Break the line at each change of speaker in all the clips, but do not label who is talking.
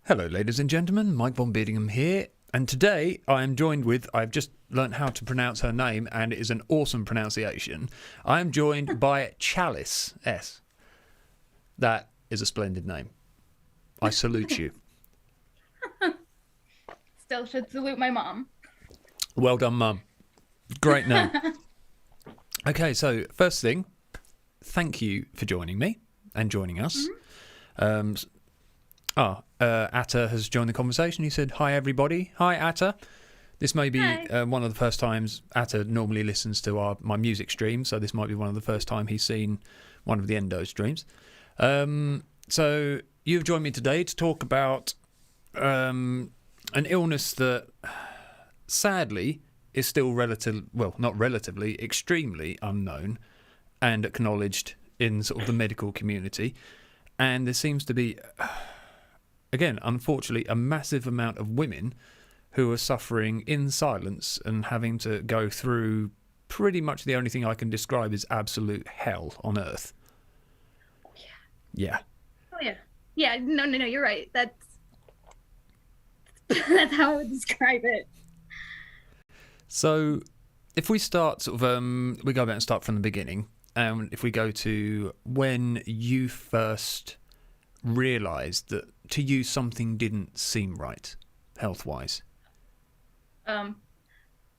Hello, ladies and gentlemen. Mike Vonbeardingham here, and today I am joined with. I've just learnt how to pronounce her name, and it is an awesome pronunciation. I am joined by Chalyce S. That is a splendid name. I salute you.
Still should salute my mom.
Well done, Mum. Great name. Okay, so first thing, thank you for joining me and joining us. Atta has joined the conversation. He said, "Hi, everybody. Hi, Atta." This may be
Hi.
one of the first times Atta normally listens to my music stream, so this might be one of the first time he's seen one of the Endo streams. So you've joined me today to talk about an illness that sadly is still extremely unknown and acknowledged in sort of the medical community. And there seems to be, again, unfortunately, a massive amount of women who are suffering in silence and having to go through pretty much the only thing I can describe as absolute hell on earth.
Oh yeah.
Yeah.
Oh yeah. Yeah. No. You're right. That's how I would describe it.
So if we start we go back and start from the beginning. If we go to when you first realised that to you something didn't seem right, health-wise.
Um.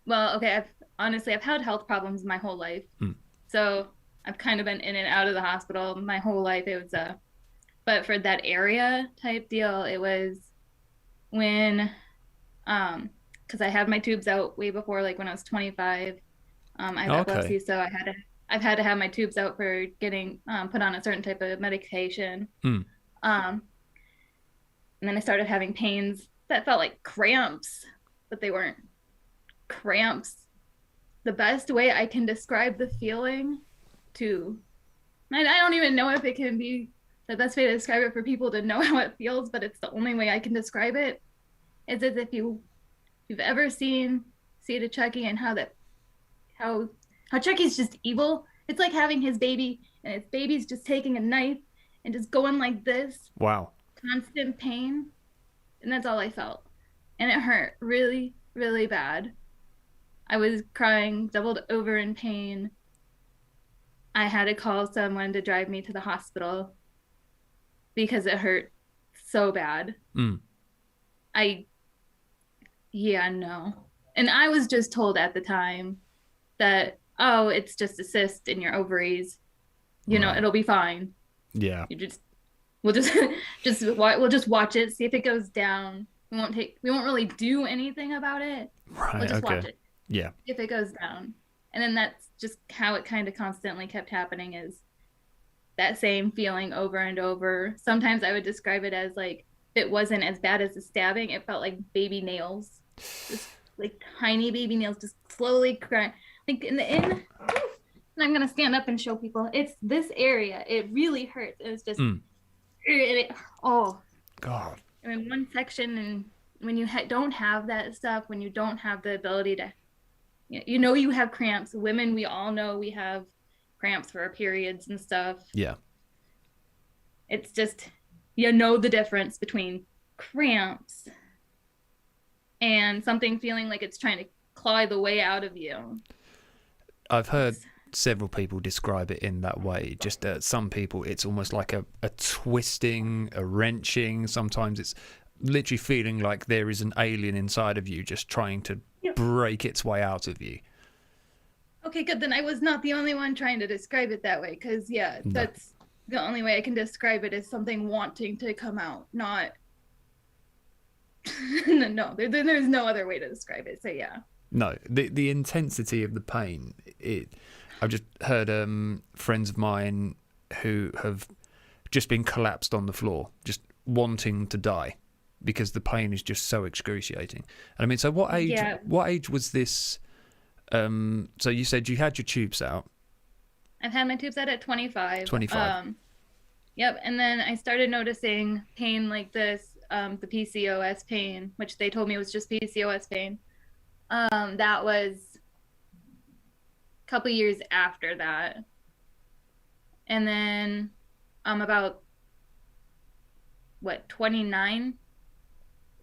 Well, okay. I've had health problems my whole life,
Mm.
so I've kind of been in and out of the hospital my whole life. It was but for that area type deal, it was when because I had my tubes out way before, like when I was 25. I have
Okay.
epilepsy, so I've had to have my tubes out for getting put on a certain type of medication.
Mm.
Um, and then I started having pains that felt like cramps, but they weren't cramps. The best way I can describe the feeling to, I don't even know if it can be the best way to describe it for people to know how it feels, but it's the only way I can describe it. Is as if you've ever seen Seed of Chucky and how how Chucky's just evil. It's like having his baby and his baby's just taking a knife and just going like this,
Wow.
constant pain. And that's all I felt. And it hurt really, really bad. I was crying, doubled over in pain. I had to call someone to drive me to the hospital because it hurt so bad.
Mm.
I, yeah, no. And I was just told at the time that, oh, it's just a cyst in your ovaries.
Right.
It'll be fine.
Yeah.
You just we'll just we'll just watch it, see if it goes down. We won't really do anything about it. We'll
Right.
just watch
Okay.
it
Yeah.
if it goes down. And then that's just how it kind of constantly kept happening, is that same feeling over and over. Sometimes I would describe it as like, if it wasn't as bad as the stabbing, it felt like baby nails. Just like tiny baby nails just slowly crying. Like and I'm gonna stand up and show people. It's this area. It really hurts. It's just
Mm.
oh,
God.
I mean, one section. And when you don't have that stuff, when you don't have the ability to, you have cramps. Women, we all know we have cramps for our periods and stuff.
Yeah.
It's just, the difference between cramps and something feeling like it's trying to claw the way out of you.
I've heard
It's
several people describe it in that way. Just some people, it's almost like a twisting, a wrenching. Sometimes it's literally feeling like there is an alien inside of you just trying to
yeah.
break its way out of you.
Okay, good. Then I was not the only one trying to describe it that way, because yeah,
No.
that's the only way I can describe it, is something wanting to come out, not no, there's no other way to describe it. So yeah.
No, the intensity of the pain. I've just heard friends of mine who have just been collapsed on the floor, just wanting to die because the pain is just so excruciating. And I mean, so what age?
Yeah,
What age was this? So you said you had your tubes out,
I've had my tubes out at 25.
25.
Yep, and then I started noticing pain like this, the PCOS pain, which they told me was just PCOS pain. That was a couple years after that. And then about what, 29,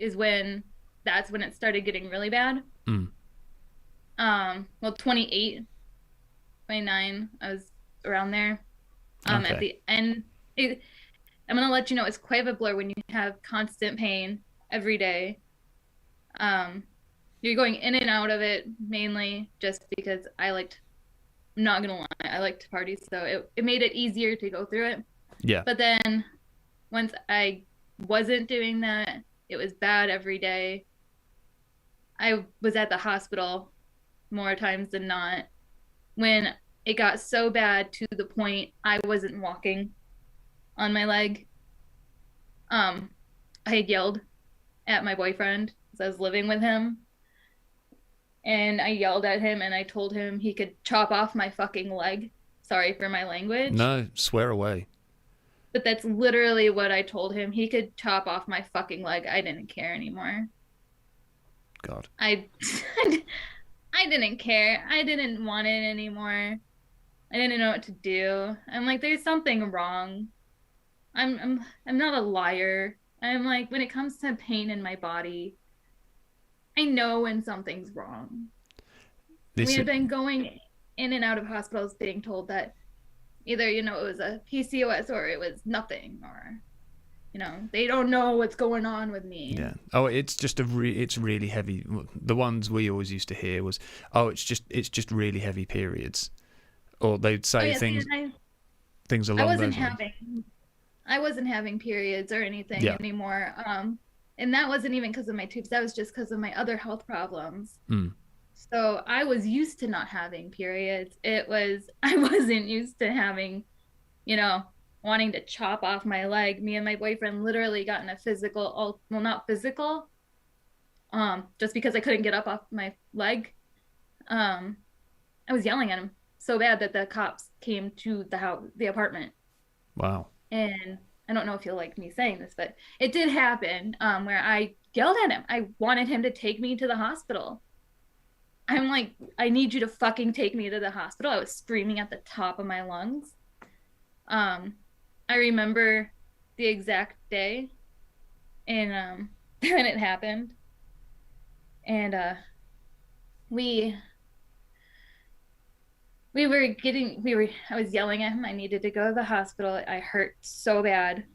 is when that's when it started getting really bad.
Mm.
Well, 28, 29, I was around there. At
Okay.
the end, I'm gonna let you know it's quite a blur when you have constant pain every day. Um, you're going in and out of it mainly just because I'm not gonna lie, I liked to party, so it made it easier to go through it.
Yeah.
But then once I wasn't doing that, it was bad every day. I was at the hospital more times than not when it got so bad to the point I wasn't walking on my leg. I had yelled at my boyfriend as I was living with him, and I yelled at him and I told him he could chop off my fucking leg. Sorry for my language,
No, swear away.
but that's literally what I told him. He could chop off my fucking leg. I didn't care anymore.
God.
I I didn't care. I didn't want it anymore. I didn't know what to do. I'm like, there's something wrong. I'm not a liar. I'm like, when it comes to pain in my body, I know when something's wrong. We
This
had been going in and out of hospitals being told that either, it was a PCOS or it was nothing, or, they don't know what's going on with me.
Yeah. Oh, it's just it's really heavy. The ones we always used to hear was, oh, it's just really heavy periods, or they'd say
Yeah,
things
see,
things
I
along
wasn't
those lines.
I wasn't having periods or anything
Yeah.
anymore. And that wasn't even because of my tubes. That was just because of my other health problems.
Mm.
So I was used to not having periods. I wasn't used to having, you know, wanting to chop off my leg. Me and my boyfriend literally got in a physical, well, not physical, just because I couldn't get up off my leg. Um, I was yelling at him so bad that the cops came to the apartment.
Wow.
And I don't know if you'll like me saying this, but it did happen, where I yelled at him. I wanted him to take me to the hospital. I'm like, I need you to fucking take me to the hospital. I was screaming at the top of my lungs. I remember the exact day and when it happened. And we I was yelling at him. I needed to go to the hospital. I hurt so bad.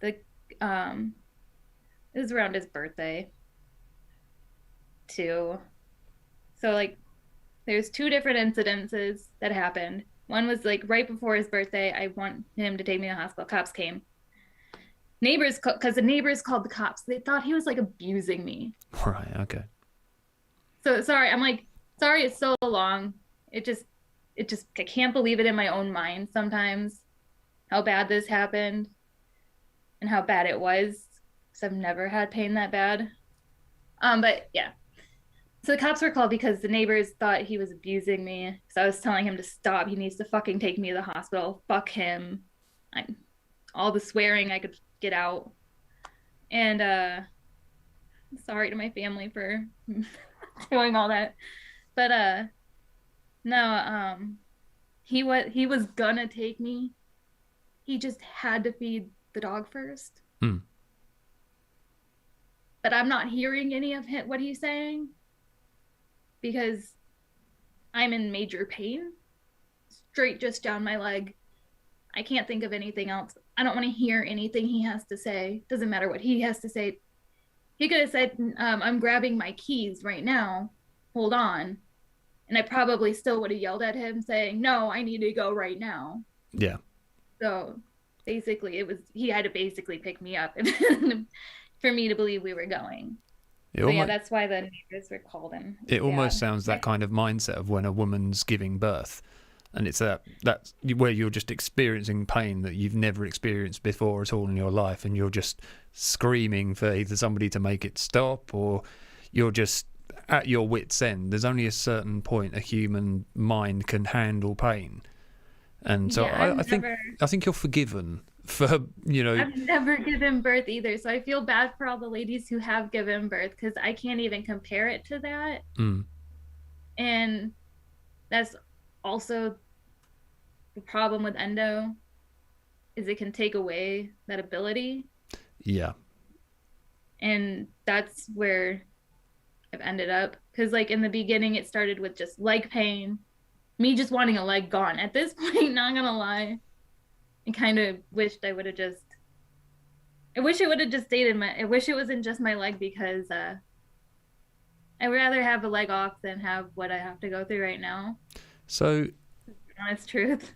The It was around his birthday too. So like there's two different incidences that happened. One was like right before his birthday. I want him to take me to the hospital. Cops came. Because the neighbors called the cops. They thought he was like abusing me.
Right. Okay.
So sorry. I'm like, sorry it's so long. I can't believe it in my own mind sometimes how bad this happened and how bad it was. Because I've never had pain that bad. But yeah. So the cops were called because the neighbors thought he was abusing me. So I was telling him to stop. He needs to fucking take me to the hospital. Fuck him. All the swearing I could get out. And sorry to my family for doing all that. But no, he was gonna take me. He just had to feed the dog first.
Mm.
But I'm not hearing any of what he's saying because I'm in major pain, straight just down my leg. I can't think of anything else. I don't want to hear anything he has to say. Doesn't matter what he has to say. He could have said, I'm grabbing my keys right now. Hold on. And I probably still would have yelled at him saying, no, I need to go right now.
Yeah.
So basically he had to basically pick me up for me to believe we were going. Yeah, that's why the neighbors were called in.
It almost sounds that kind of mindset of when a woman's giving birth, and it's that's where you're just experiencing pain that you've never experienced before at all in your life, and you're just screaming for either somebody to make it stop, or you're just at your wit's end. There's only a certain point a human mind can handle pain, and so
yeah,
I think you're forgiven for
I've never given birth either, so I feel bad for all the ladies who have given birth because I can't even compare it to that. And that's also the problem with endo, is it can take away that ability.
Yeah.
And that's where I've ended up. Because, like, in the beginning, it started with just leg pain, me just wanting a leg gone. At this point, not gonna lie, I kind of wished I would have just. I wish it would have just stayed in my. I wish it wasn't just my leg because I'd rather have a leg off than have what I have to go through right now.
So,
Honest truth.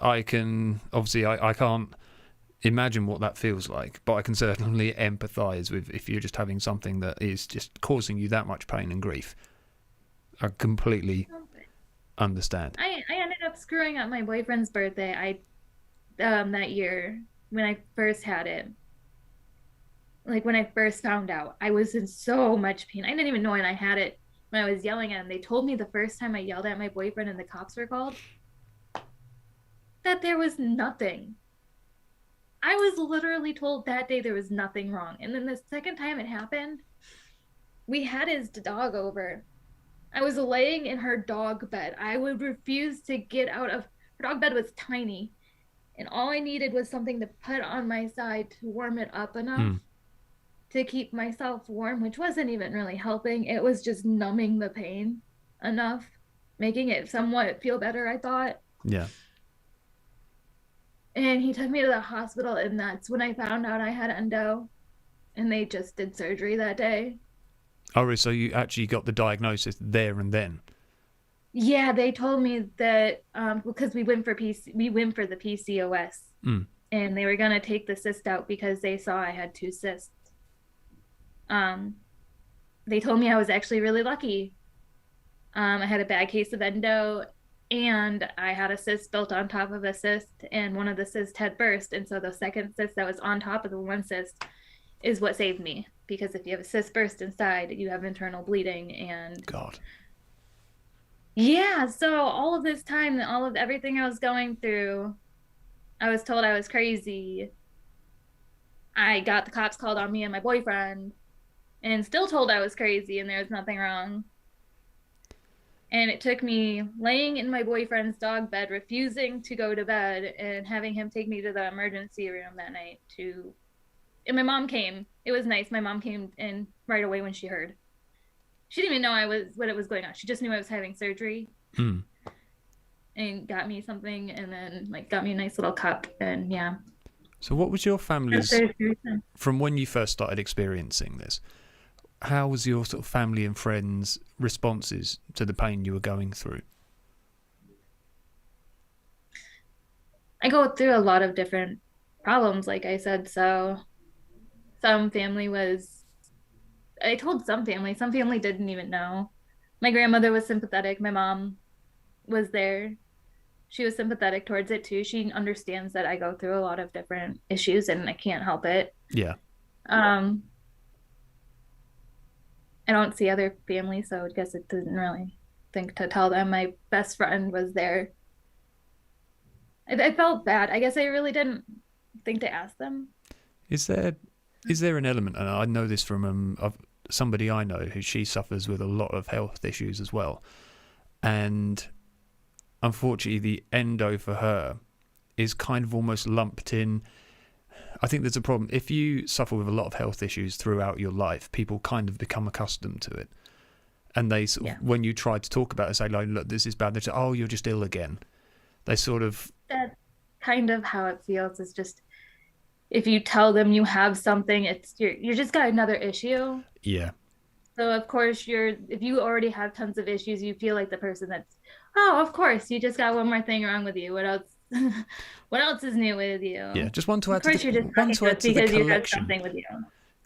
I can obviously I can't imagine what that feels like, but I can certainly empathise with if you're just having something that is just causing you that much pain and grief. I completely understand.
I ended up screwing up my boyfriend's birthday. That year when I first had it. Like when I first found out, I was in so much pain. I didn't even know when I had it when I was yelling at him. They told me the first time I yelled at my boyfriend and the cops were called that there was nothing. I was literally told that day there was nothing wrong. And then the second time it happened, we had his dog over. I was laying in her dog bed. I would refuse to get out of her dog bed was tiny. And all I needed was something to put on my side to warm it up enough to keep myself warm, which wasn't even really helping. It was just numbing the pain enough, making it somewhat feel better, I thought.
Yeah.
And he took me to the hospital, and that's when I found out I had endo, and they just did surgery that day.
Oh, so you actually got the diagnosis there and then?
Yeah, they told me that because we went for the PCOS, and they were gonna take the cyst out because they saw I had 2 cysts. They told me I was actually really lucky. I had a bad case of endo, and I had a cyst built on top of a cyst, and one of the cysts had burst, and so the second cyst that was on top of the one cyst is what saved me, because if you have a cyst burst inside, you have internal bleeding. And
God.
Yeah, so all of this time, all of everything I was going through, I was told I was crazy. I got the cops called on me and my boyfriend, and still told I was crazy and there was nothing wrong. And it took me laying in my boyfriend's dog bed, refusing to go to bed, and having him take me to the emergency room that night and my mom came. It was nice. My mom came in right away when she heard. She didn't even know what it was going on. She just knew I was having surgery. And got me something, and then like got me a nice little cup, and yeah.
So what was your family's, from when you first started experiencing this, how was your sort of family and friends' responses to the pain you were going through?
I go through a lot of different problems, like I said. So some family some family didn't even know. My grandmother was sympathetic. My mom was there. She was sympathetic towards it too. She understands that I go through a lot of different issues and I can't help it.
Yeah.
I don't see other family, so I guess it didn't really think to tell them. My best friend was there. I felt bad. I guess I really didn't think to ask them.
Is there an element, and I know this from somebody I know who she suffers with a lot of health issues as well, and unfortunately the endo for her is kind of almost lumped in. I think there's a problem. If you suffer with a lot of health issues throughout your life, people kind of become accustomed to it. And they sort of, when you try to talk about it, say, like, look, this is bad, they say, oh, you're just ill again. They sort of...
That's kind of how it feels. It's just, if you tell them you have something, it's you're just got another issue.
Yeah.
So of course if you already have tons of issues, you feel like the person that's, oh, of course, you just got one more thing wrong with you. What else? What else is new with you?
Yeah, just one to add
to the collection. Of course, you're just because you have something with you.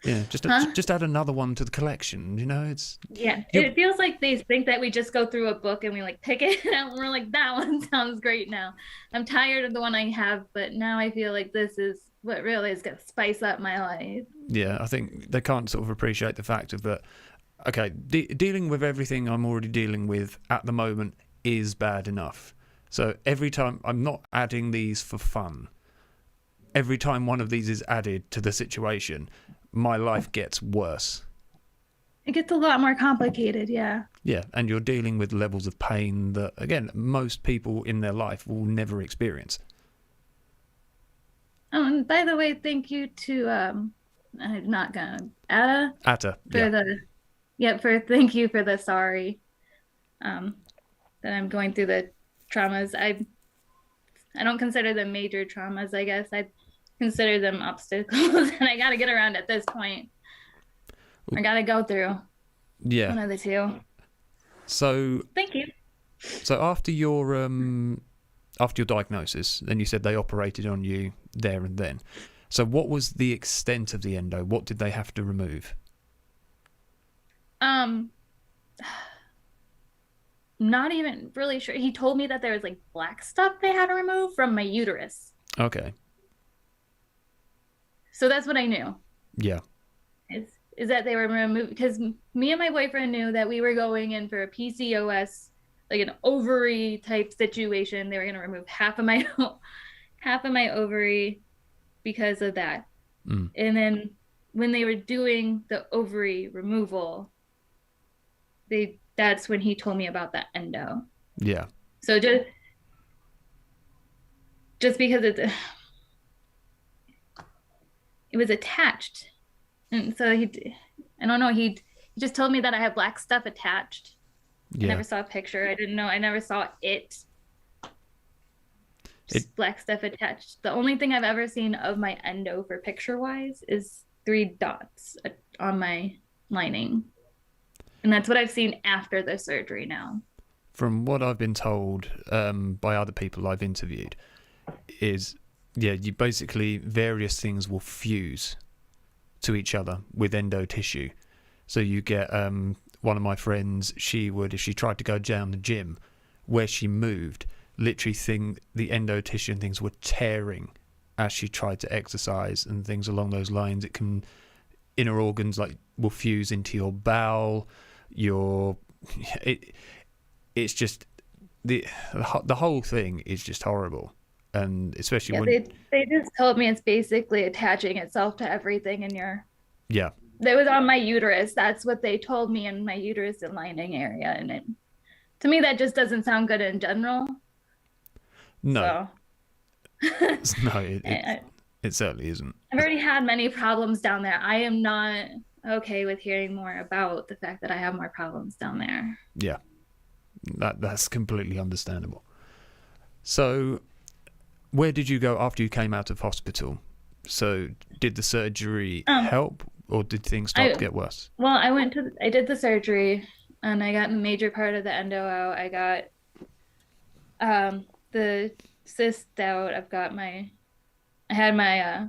Yeah, just add another one to the collection. You know, it's
It feels like they think that we just go through a book and we like pick it out and we're like, that one sounds great now. I'm tired of the one I have, but now I feel like this is what really is going to spice up my life.
Yeah, I think they can't sort of appreciate the fact of that. Okay, dealing with everything I'm already dealing with at the moment is bad enough. So every time, I'm not adding these for fun. Every time one of these is added to the situation, my life gets worse.
It gets a lot more complicated, yeah.
Yeah, and you're dealing with levels of pain that, again, most people in their life will never experience.
Oh, and by the way, thank you to I'm not gonna. Atta
Atta,
for
yeah.
the. Yep, for thank you for the sorry. Um, that I'm going through the traumas. I don't consider them major traumas, I guess. I consider them obstacles and I gotta get around at this point. I gotta go through
Yeah.
one of the two.
So
Thank you.
so after your diagnosis, then you said they operated on you there and then. So what was the extent of the endo? What did they have to remove?
Um, not even really sure. He told me that there was like black stuff they had to remove from my uterus.
Okay.
So that's what I knew.
Yeah.
Is that they were removed because me and my boyfriend knew that we were going in for a PCOS, like an ovary type situation. They were going to remove half of my ovary because of that.
Mm.
And then when they were doing the ovary removal, that's when he told me about the endo.
Yeah.
So just because it was attached, and so I don't know, he just told me that I had black stuff attached. I
Yeah.
never saw a picture. I didn't know. I never saw it.
It
Just black stuff attached. The only thing I've ever seen of my endo for picture wise is 3 dots on my lining. And that's what I've seen after the surgery now.
From what I've been told by other people I've interviewed, is yeah, you basically various things will fuse to each other with endo tissue. So you get one of my friends, she would, if she tried to go down the gym, where she moved, literally the endo tissue and things were tearing as she tried to exercise and things along those lines. It can, inner organs like will fuse into your bowel, it's just the whole thing is just horrible, and especially
Yeah,
when
they just told me it's basically attaching itself to everything in your.
yeah.
That was on my uterus. That's what they told me in my uterus and lining area, and to me that just doesn't sound good in general.
No.
So
No,
I've
it certainly isn't.
already had many problems down there. I am not okay with hearing more about the fact that I have more problems down there.
Yeah, that's completely understandable. So where did you go after you came out of hospital? So did the surgery help, or did things start to get worse?
Well, I did the surgery and I got a major part of the endo out. I got the cyst out. I had my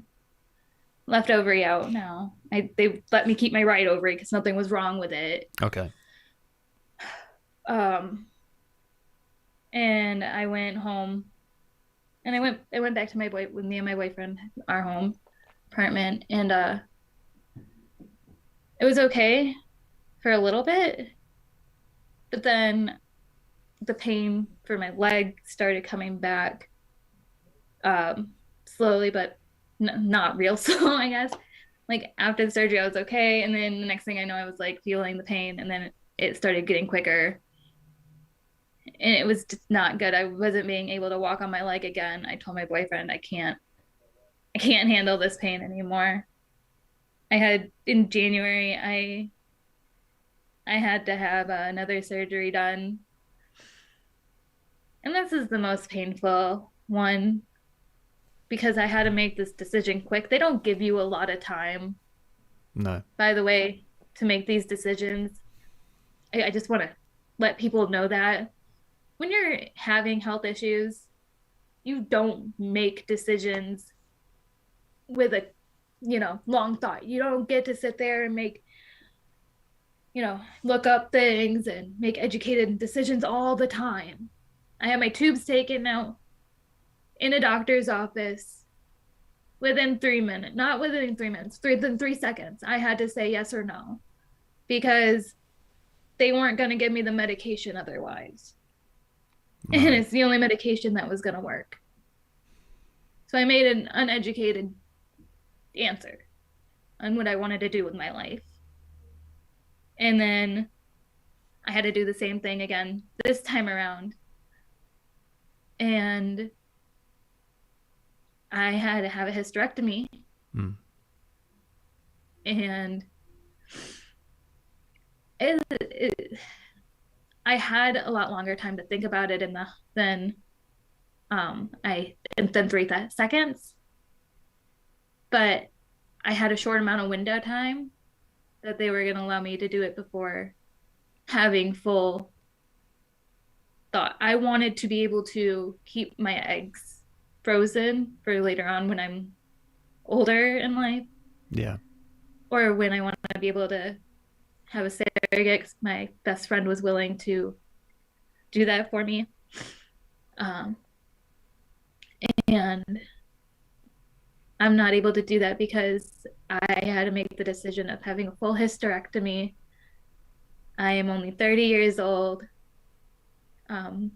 left ovary out now. They let me keep my right ovary because nothing was wrong with it.
Okay.
And I went home and I went back to with me and my boyfriend, our home apartment, and it was okay for a little bit, but then the pain for my leg started coming back slowly, but not real slow, I guess. Like after the surgery, I was okay, and then the next thing I know, I was like feeling the pain, and then it started getting quicker, and it was just not good. I wasn't being able to walk on my leg again. I told my boyfriend I can't handle this pain anymore. I had in January, I had to have another surgery done, and this is the most painful one because I had to make this decision quick. They don't give you a lot of time,
No.
by the way, to make these decisions. I just want to let people know that when you're having health issues, you don't make decisions with a, long thought. You don't get to sit there and make, look up things and make educated decisions all the time. I had my tubes taken out in a doctor's office within 3 minutes, not within 3 minutes, within 3 seconds. I had to say yes or no because they weren't going to give me the medication otherwise. Right. And it's the only medication that was going to work. So I made an uneducated answer on what I wanted to do with my life. And then I had to do the same thing again this time around. And I had to have a hysterectomy. And it, I had a lot longer time to think about it than I than 3 seconds, but I had a short amount of window time that they were going to allow me to do it before having full thought. I wanted to be able to keep my eggs frozen for later on when I'm older in life,
Yeah.
or when I want to be able to have a surrogate. My best friend was willing to do that for me. Um, and I'm not able to do that because I had to make the decision of having a full hysterectomy. I am only 30 years old. Um,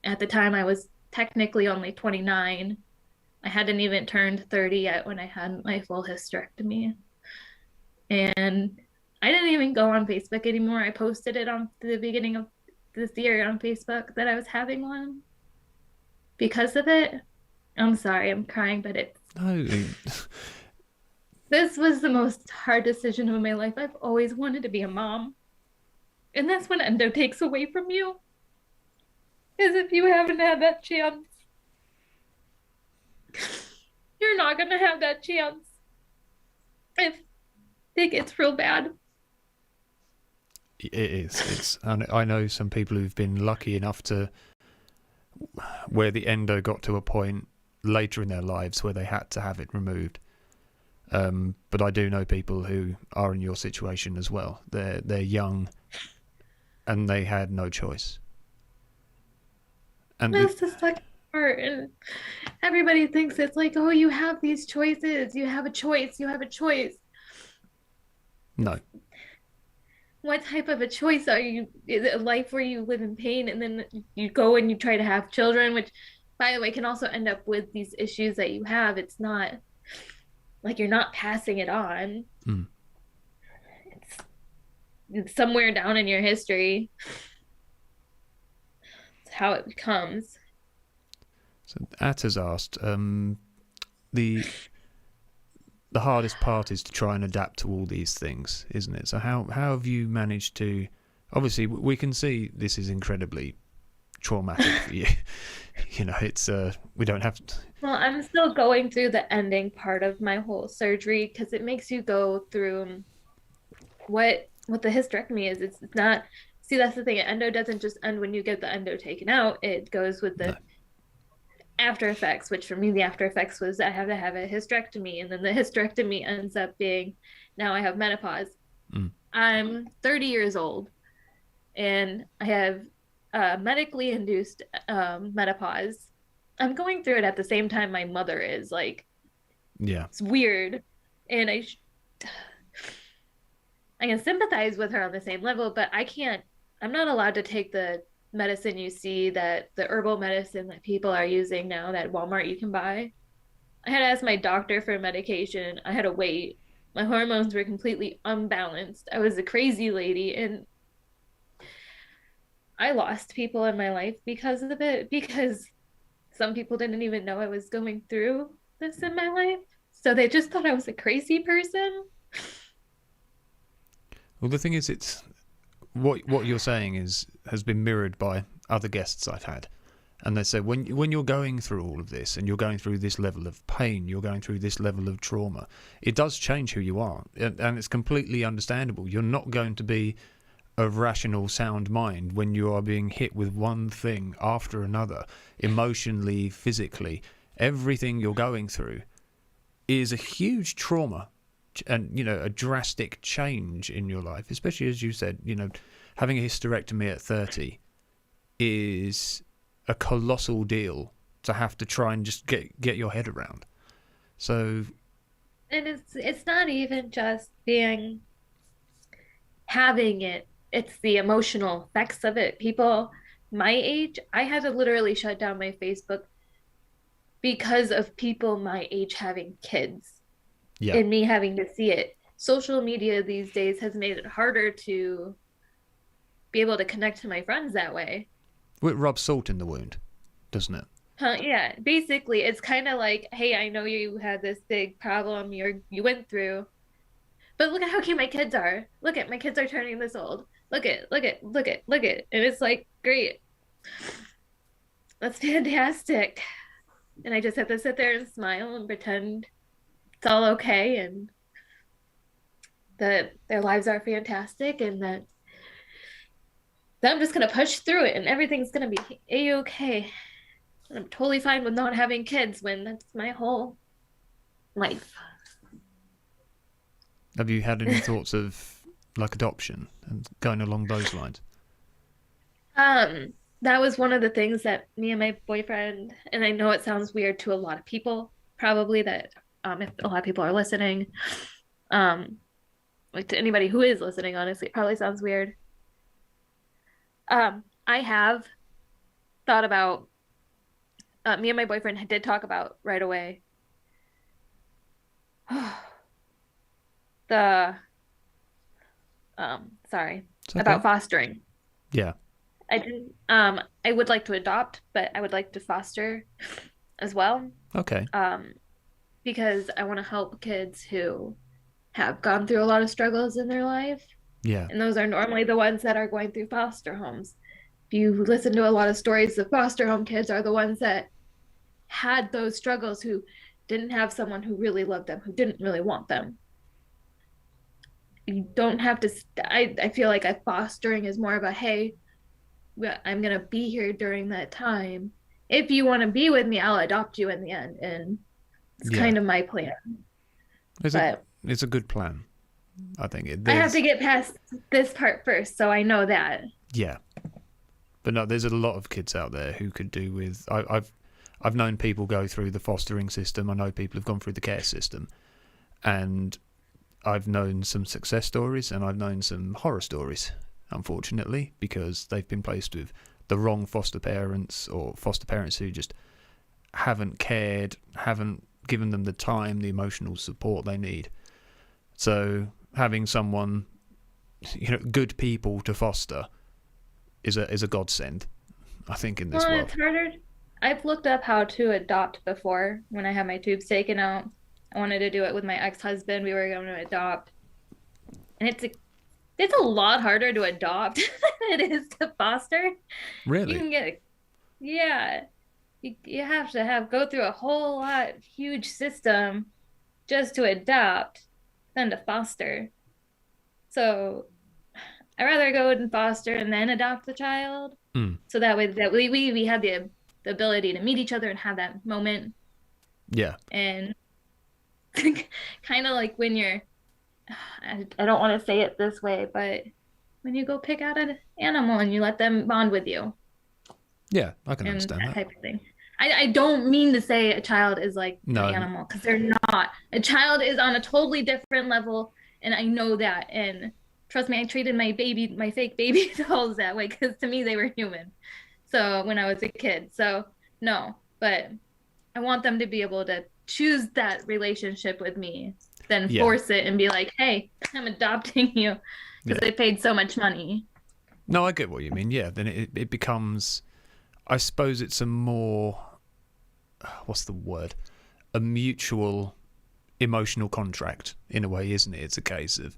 at the time, I was technically only 29. I hadn't even turned 30 yet when I had my full hysterectomy. And I didn't even go on Facebook anymore. I posted it on the beginning of this year on Facebook that I was having one because of it. I'm sorry, I'm crying, but
No.
this was the most hard decision of my life. I've always wanted to be a mom. And that's when Endo takes away from you. Is if you haven't had that chance. You're not going to have that chance if it gets real bad.
It is. It's. I know some people who've been lucky enough to where the endo got to a point later in their lives where they had to have it removed. But I do know people who are in your situation as well. They're young, and they had no choice. And
That's the second part. And everybody thinks it's like, oh, you have these choices. You have a choice. You have a choice.
no,
What type of a choice are you? Is it a life where you live in pain and then you go and you try to have children, which, by the way, can also end up with these issues that you have? It's not like you're not passing it on. It's somewhere down in your history. It's how it comes.
So At has asked, the hardest part is to try and adapt to all these things, isn't it? So how have you managed to? Obviously, we can see this is incredibly traumatic for you. You know, it's we don't have to.
Well, I'm still going through the ending part of my whole surgery because it makes you go through what the hysterectomy is. It's not. See, that's the thing. Endo doesn't just end when you get the endo taken out. It goes with the
No.
after effects, which for me the after effects was I have to have a hysterectomy, and then the hysterectomy ends up being now I have menopause. I'm 30 years old and I have medically induced menopause. I'm going through it at the same time my mother is. Like,
Yeah.
it's weird, and I can sympathize with her on the same level, but I'm not allowed to take the medicine you see, that the herbal medicine that people are using now that Walmart you can buy. I had to ask my doctor for medication. I had to wait. My hormones were completely unbalanced. I was a crazy lady, and I lost people in my life because of it, because some people didn't even know I was going through this in my life. So they just thought I was a crazy person.
Well, the thing is, it's what you're saying has been mirrored by other guests I've had, and they say when you're going through all of this and you're going through this level of pain, you're going through this level of trauma, it does change who you are, and it's completely understandable. You're not going to be a rational, sound mind when you are being hit with one thing after another, emotionally, physically. Everything you're going through is a huge trauma, and a drastic change in your life, especially as you said, having a hysterectomy at 30 is a colossal deal to have to try and just get your head around. So,
And it's not even just having it, it's the emotional effects of it. People my age, I had to literally shut down my Facebook because of people my age having kids.
yeah,
And me having to see it. Social media these days has made it harder to be able to connect to my friends that way.
it rubs salt in the wound, doesn't it?
Yeah, basically, it's kind of like, hey, I know you had this big problem you went through, but look at how cute my kids are. Look at my kids are turning this old. Look at. And it's like, great. That's fantastic. And I just have to sit there and smile and pretend it's all okay and that their lives are fantastic and that I'm just gonna push through it and everything's gonna be a-okay. And I'm totally fine with not having kids when that's my whole life.
Have you had any thoughts of like adoption and going along those lines?
That was one of the things that me and my boyfriend, and I know it sounds weird to a lot of people, probably that if a lot of people are listening, like to anybody who is listening, honestly, it probably sounds weird. I have thought about me and my boyfriend did talk about right away the sorry
It's okay.
about fostering.
Yeah.
I didn't I would like to adopt, but I would like to foster as well.
Okay.
Because I want to help kids who have gone through a lot of struggles in their life.
Yeah.
And those are normally the ones that are going through foster homes. If you listen to a lot of stories, the foster home kids are the ones that had those struggles, who didn't have someone who really loved them, who didn't really want them. You don't have to, I feel like fostering is more of a, hey, I'm going to be here during that time. If you want to be with me, I'll adopt you in the end. And it's kind of my plan.
It's a good plan. I think
I have to get past this part first, so I know that.
Yeah. But no, there's a lot of kids out there who could do with. I've known people go through the fostering system. I know people have gone through the care system, and I've known some success stories and I've known some horror stories, unfortunately, because they've been placed with the wrong foster parents or foster parents who just haven't cared, haven't given them the time, the emotional support they need. So having someone, good people to foster is a godsend, I think, in this world.
It's harder. I've looked up how to adopt before when I had my tubes taken out. I wanted to do it with my ex-husband. We were going to adopt. And it's a lot harder to adopt than it is to foster.
Really?
You can get, yeah. You have to go through a whole lot, huge system just to adopt than to foster. So I'd rather go and foster and then adopt the child. So that way that we had the ability to meet each other and have that moment.
Yeah.
And kind of like when you're, I don't want to say it this way, but when you go pick out an animal and you let them bond with you.
Yeah, I can understand that
type of thing. I don't mean to say a child is like an animal, because they're not. A child is on a totally different level, and I know that. And trust me, I treated my fake baby dolls that way, because to me they were human. So when I was a kid, so no, but I want them to be able to choose that relationship with me, then force it and be like, hey, I'm adopting you because they paid so much money.
No, I get what you mean. Yeah, then it becomes, I suppose it's a more, what's the word? A mutual emotional contract in a way, isn't it? It's a case of,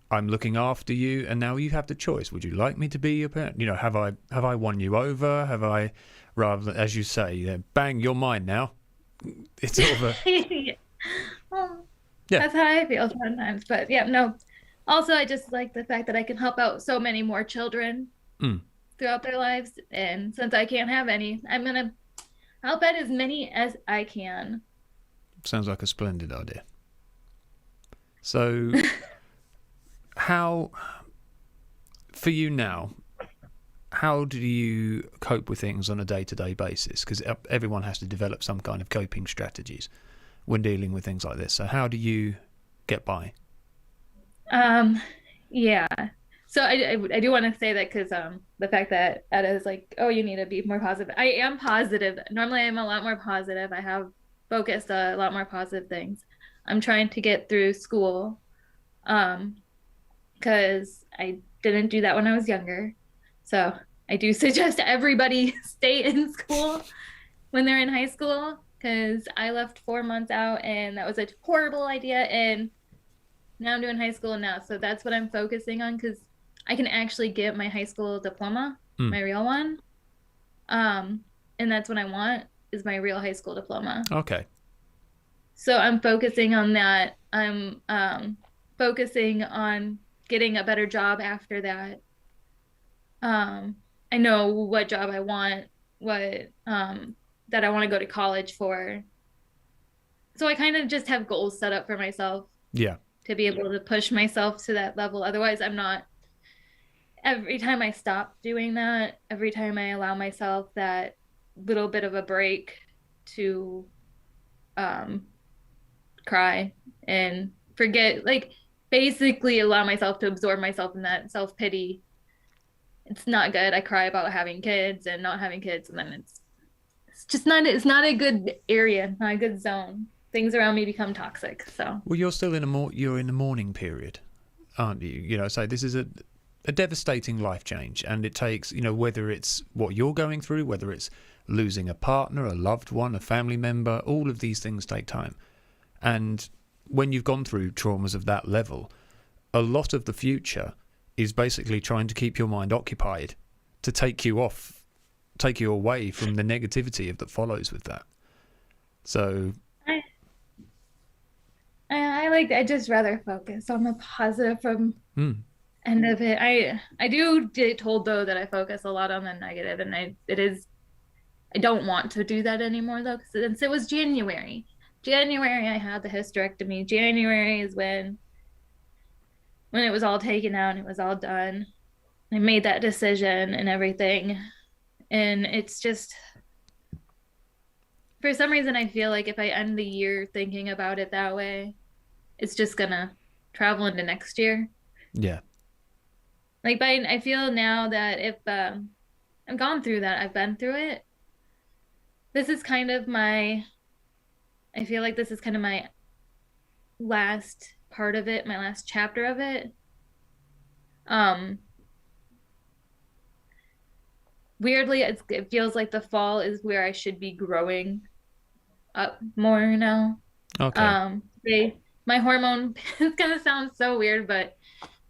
I'm looking after you, and now you have the choice. Would you like me to be your parent? Have I won you over? Have I, rather than, as you say, bang, you're mine now. It's sort of a...
Well, that's how I feel sometimes. But yeah, no. Also, I just like the fact that I can help out so many more children throughout their lives. And since I can't have any, I'm going to help out as many as I can.
Sounds like a splendid idea. So... How, for you now, how do you cope with things on a day-to-day basis? Because everyone has to develop some kind of coping strategies when dealing with things like this. So how do you get by?
Yeah. So I do want to say that, because the fact that Etta is like, oh, you need to be more positive. I am positive. Normally I'm a lot more positive. I have focused a lot more positive things. I'm trying to get through school. Because I didn't do that when I was younger. So I do suggest everybody stay in school when they're in high school, because I left 4 months out and that was a horrible idea. And Now I'm doing high school now, so that's what I'm focusing on because I can actually get my high school diploma, my real one. And that's what I want is my real high school diploma.
Okay.
So I'm focusing on that. I'm focusing on getting a better job after that. I know what job I want, what that I want to go to college for. So I kind of just have goals set up for myself.
Yeah.
To be able to push myself to that level. Otherwise, I'm not. Every time I stop doing that, every time I allow myself that little bit of a break to um, cry and forget, like basically allow myself to absorb myself in that self pity. It's not good. I cry about having kids and not having kids, and then it's just not. It's not a good area, not a good zone. Things around me become toxic. So.
Well, you're still you're in the mourning period, aren't you? You know, so this is a devastating life change, and it takes, you know, whether it's what you're going through, whether it's losing a partner, a loved one, a family member, all of these things take time. And when you've gone through traumas of that level, a lot of the future is basically trying to keep your mind occupied to take you away from the negativity that follows with that. So
I just rather focus on the positive from end of it. I do get told though that I focus a lot on the negative, and I don't want to do that anymore though, because since it was January I had the hysterectomy. January is when it was all taken out, it was all done. I made that decision and everything, and it's just for some reason I feel like if I end the year thinking about it that way, it's just gonna travel into next year.
Yeah.
Like I feel now that if I've gone through that, I've been through it. This is kind of I feel like this is kind of my last part of it, my last chapter of it. Weirdly, it feels like the fall is where I should be growing up more now.
Okay.
My hormone, it's gonna sound so weird, but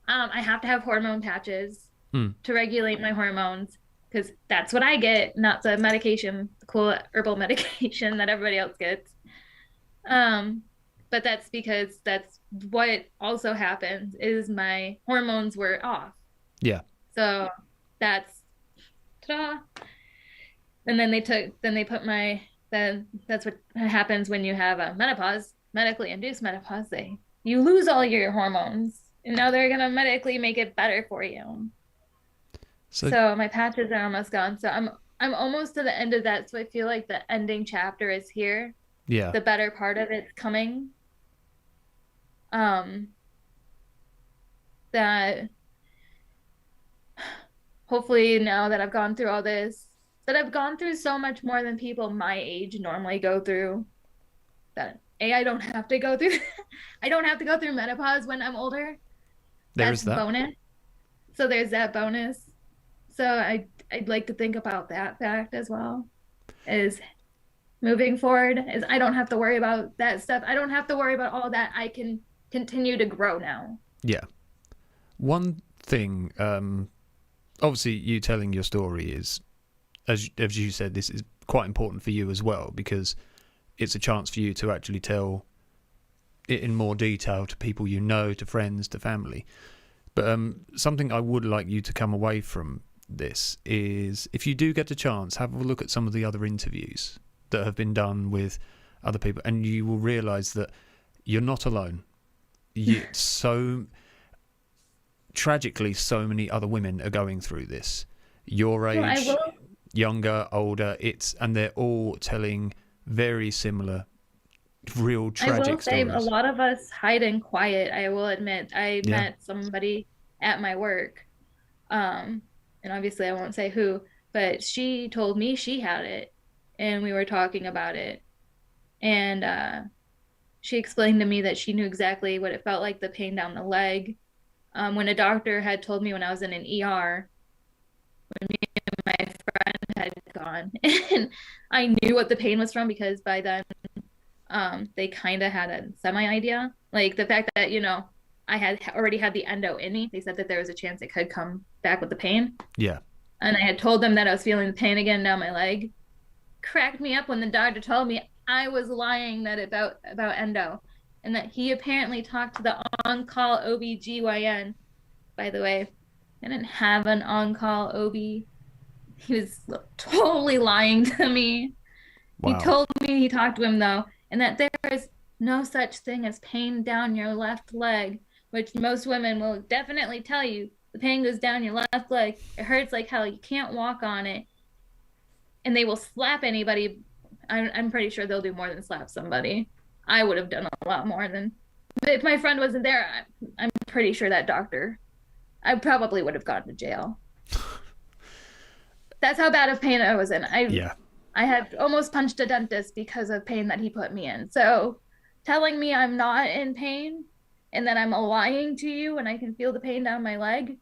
I have to have hormone patches to regulate my hormones because that's what I get, not the medication, the cool herbal medication that everybody else gets. But that's because that's what also happens is my hormones were off.
Yeah.
So that's ta-da. And then that's what happens when you have a menopause, medically induced menopause. You lose all your hormones, and now they're gonna medically make it better for you. So my patches are almost gone. So I'm almost to the end of that. So I feel like the ending chapter is here.
Yeah.
The better part of it's coming. That hopefully now that I've gone through all this, that I've gone through so much more than people my age normally go through, that I don't have to go through I don't have to go through menopause when I'm older.
There's that
bonus. So there's that bonus. So I'd like to think about that fact as well, is moving forward, is I don't have to worry about that stuff. I don't have to worry about all that. I can continue to grow now.
Yeah. One thing, obviously you telling your story is, as you said, this is quite important for you as well, because it's a chance for you to actually tell it in more detail to people you know, to friends, to family. But something I would like you to come away from this is, if you do get a chance, have a look at some of the other interviews that have been done with other people, and you will realise that you're not alone. So tragically, so many other women are going through this. Your age, younger, older, and they're all telling very similar, real tragic stories.
I will say a lot of us hide in quiet. I will admit, I met somebody at my work, and obviously I won't say who, but she told me she had it, and we were talking about it, and she explained to me that she knew exactly what it felt like, the pain down the leg. When a doctor had told me when I was in an ER, when me and my friend had gone, and I knew what the pain was from, because by then they kind of had a semi idea, like the fact that I had already had the endo in me. They said that there was a chance it could come back with the pain.
Yeah.
And I had told them that I was feeling the pain again down my leg. Cracked me up when the doctor told me I was lying that about endo, and that he apparently talked to the on-call OB/GYN. By the way, I didn't have an on-call OB. He was totally lying to me.
Wow.
He told me he talked to him though, and that there is no such thing as pain down your left leg, which most women will definitely tell you. The pain goes down your left leg. It hurts like hell. You can't walk on it. And they will slap anybody. I'm pretty sure they'll do more than slap somebody. I would have done a lot more than. If my friend wasn't there, I'm pretty sure that doctor, I probably would have gone to jail. That's how bad of pain I was in. I had almost punched a dentist because of pain that he put me in. So telling me I'm not in pain and that I'm lying to you and I can feel the pain down my leg,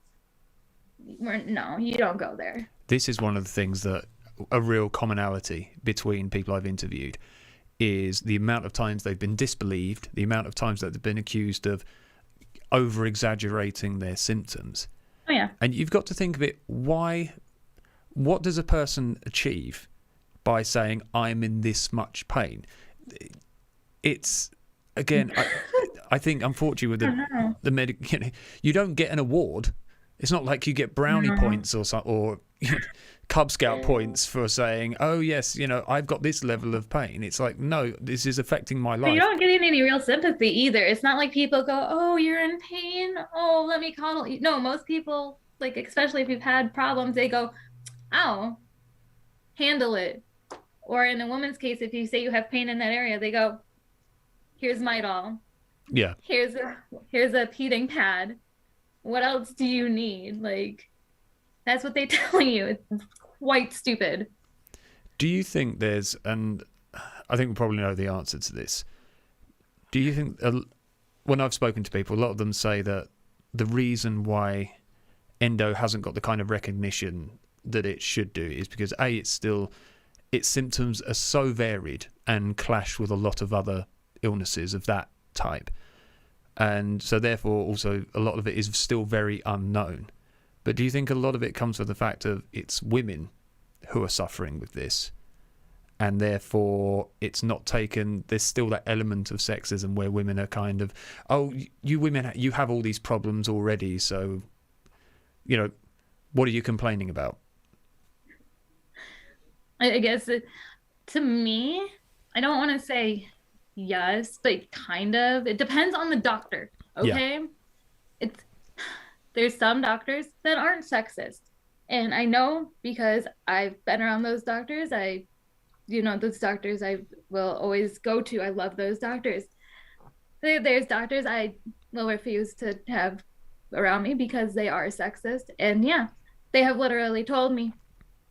no, you don't go there.
This is one of the things that a real commonality between people I've interviewed is the amount of times they've been disbelieved, the amount of times that they've been accused of over-exaggerating their symptoms.
Oh, yeah.
And you've got to think of it, what does a person achieve by saying, I'm in this much pain? It's, again, I think, unfortunately, with the medical, you don't get an award. It's not like you get brownie points or Cub Scout points for saying, oh, yes, I've got this level of pain. It's like, no, this is affecting my life.
But you don't get any real sympathy either. It's not like people go, oh, you're in pain. Oh, let me coddle you. No, most people, like, especially if you've had problems, they go, ow, handle it. Or in a woman's case, if you say you have pain in that area, they go, here's Midol.
Yeah.
Here's a heating pad. What else do you need? Like, that's what they tell you. It's quite stupid.
Do you think there's, and I think we probably know the answer to this, do you think, when I've spoken to people, a lot of them say that the reason why endo hasn't got the kind of recognition that it should do is because its symptoms are so varied and clash with a lot of other illnesses of that type. And so therefore also a lot of it is still very unknown. But do you think a lot of it comes from the fact of it's women who are suffering with this, and therefore it's not taken, there's still that element of sexism where women are kind of, oh, you women, you have all these problems already, so, what are you complaining about?
I guess to me, I don't want to say yes, but kind of. It depends on the doctor, okay? Yeah. There's some doctors that aren't sexist. And I know because I've been around those doctors. Those doctors I will always go to. I love those doctors. There's doctors I will refuse to have around me because they are sexist. And yeah, they have literally told me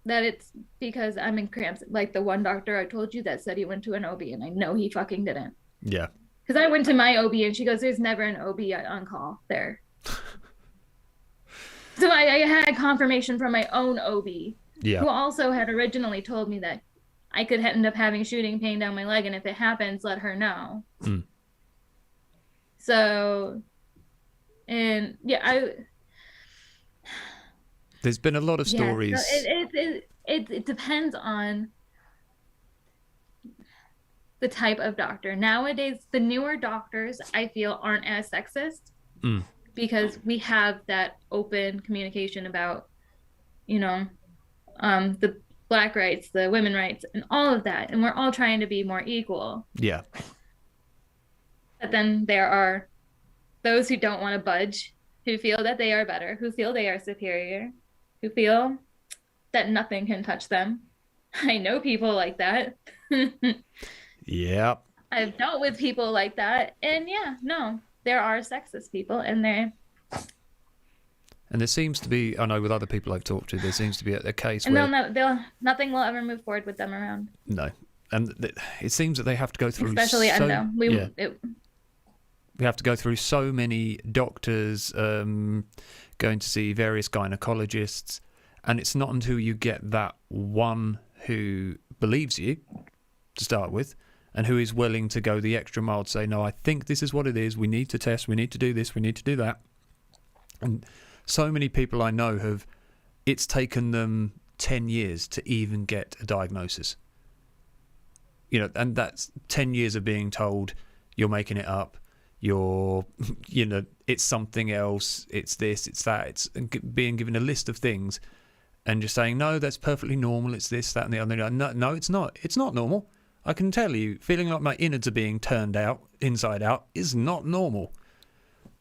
that it's because I'm in cramps. Like the one doctor I told you that said he went to an OB, and I know he fucking didn't.
Yeah.
Because I went to my OB and she goes, there's never an OB on call there. So I had confirmation from my own OB, who also had originally told me that I could end up having shooting pain down my leg, and if it happens, let her know. Mm. So, and yeah,
there's been a lot of stories.
So it depends on the type of doctor. Nowadays, the newer doctors, I feel, aren't as sexist. Mm. Because we have that open communication about, the Black rights, the women rights, and all of that. And we're all trying to be more equal.
Yeah.
But then there are those who don't want to budge, who feel that they are better, who feel they are superior, who feel that nothing can touch them. I know people like that.
Yeah.
I've dealt with people like that. And yeah, no. There are sexist people, and there
seems to be, I know with other people I've talked to, there seems to be a case
and
where
nothing will ever move forward with them around.
No, and it seems that they have to go through,
especially Endo. We
have to go through so many doctors, going to see various gynecologists, and it's not until you get that one who believes you to start with, and who is willing to go the extra mile to say, no, I think this is what it is. We need to test. We need to do this. We need to do that. And so many people I know it's taken them 10 years to even get a diagnosis. You know, and that's 10 years of being told you're making it up. It's something else. It's this, it's that. It's being given a list of things and just saying, no, that's perfectly normal. It's this, that, and the other. No, it's not. It's not normal. I can tell you, feeling like my innards are being turned out, inside out, is not normal.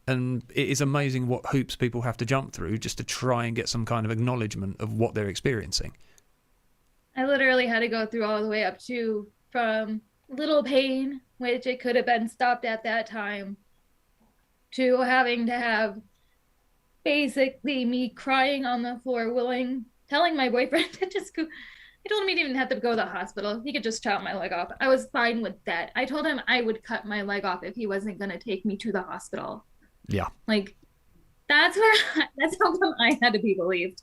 And it is amazing what hoops people have to jump through just to try and get some kind of acknowledgement of what they're experiencing.
I literally had to go through all the way up to from little pain, which it could have been stopped at that time, to having to have basically me crying on the floor, telling my boyfriend to just go. I told him he didn't even have to go to the hospital. He could just chop my leg off. I was fine with that. I told him I would cut my leg off if he wasn't going to take me to the hospital.
Yeah.
Like, that's how come I had to be believed.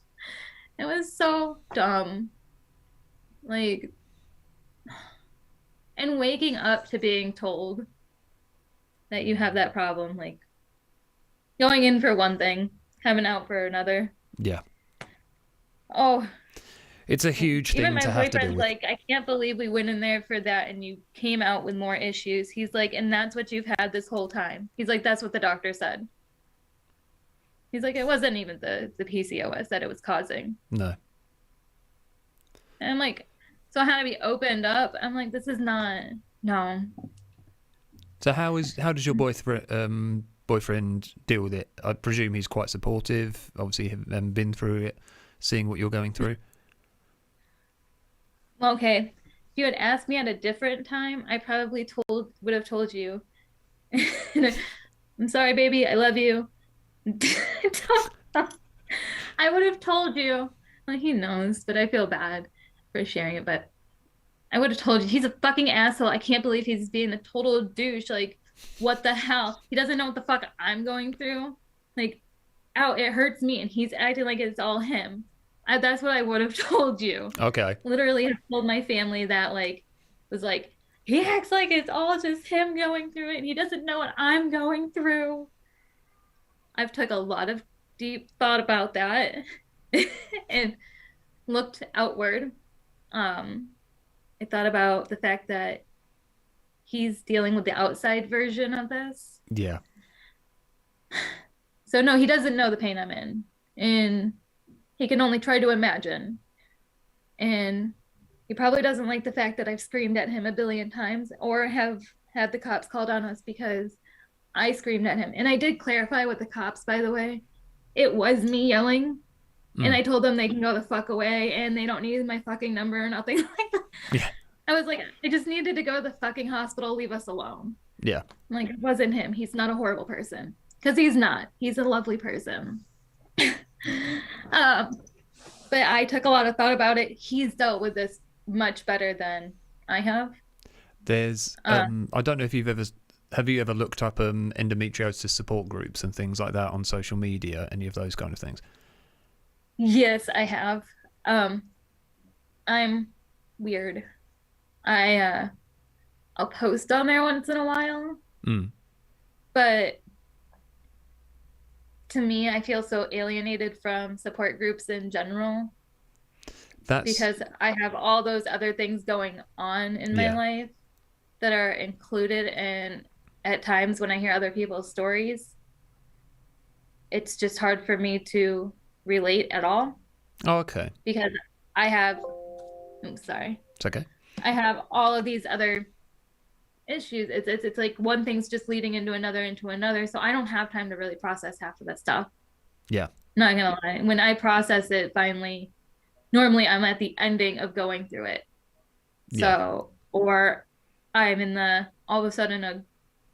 It was so dumb. Like, and waking up to being told that you have that problem, like going in for one thing, coming out for another.
Yeah.
Oh,
it's a huge thing to have to do with.
Like, I can't believe we went in there for that and you came out with more issues. He's like, and that's what you've had this whole time. He's like, that's what the doctor said. He's like, it wasn't even the PCOS that it was causing.
No.
And I'm like, so I had to be opened up. I'm like, this is not, no.
So how does your boyfriend deal with it? I presume he's quite supportive. Obviously, having been through it, seeing what you're going through.
Okay, if you had asked me at a different time, I probably would have told you, I'm sorry, baby, I love you. I would have told you. Well, he knows, but I feel bad for sharing it. But I would have told you, he's a fucking asshole. I can't believe he's being a total douche. Like, what the hell? He doesn't know what the fuck I'm going through. Like, ow, it hurts me, and he's acting like it's all him. That's what I would have told you.
Okay.
Literally have told my family that, like, was like, he acts like it's all just him going through it, and he doesn't know what I'm going through. I've took a lot of deep thought about that and looked outward. I thought about the fact that he's dealing with the outside version of this.
Yeah.
So no, he doesn't know the pain I'm in. And he can only try to imagine. And he probably doesn't like the fact that I've screamed at him a billion times or have had the cops called on us because I screamed at him. And I did clarify with the cops, by the way. It was me yelling. And I told them they can go the fuck away and they don't need my fucking number or nothing like that.
Yeah.
I was like, I just needed to go to the fucking hospital. Leave us alone.
Yeah.
Like, it wasn't him. He's not a horrible person. Because he's not. He's a lovely person. But I took a lot of thought about it. He's dealt with this much better than I have.
There's I don't know if have you ever looked up endometriosis support groups and things like that on social media, any of those kind of things?
Yes, I have. I'm weird. I'll post on there once in a while. But to me, I feel so alienated from support groups in general. Because I have all those other things going on in my life that are included, and at times when I hear other people's stories, it's just hard for me to relate at all.
Oh, okay.
Because I have, I'm sorry.
It's okay.
I have all of these other issues. It's like one thing's just leading into another. So I don't have time to really process half of that stuff.
Yeah.
Not gonna lie. When I process it finally, normally I'm at the ending of going through it. So, or I'm in all of a sudden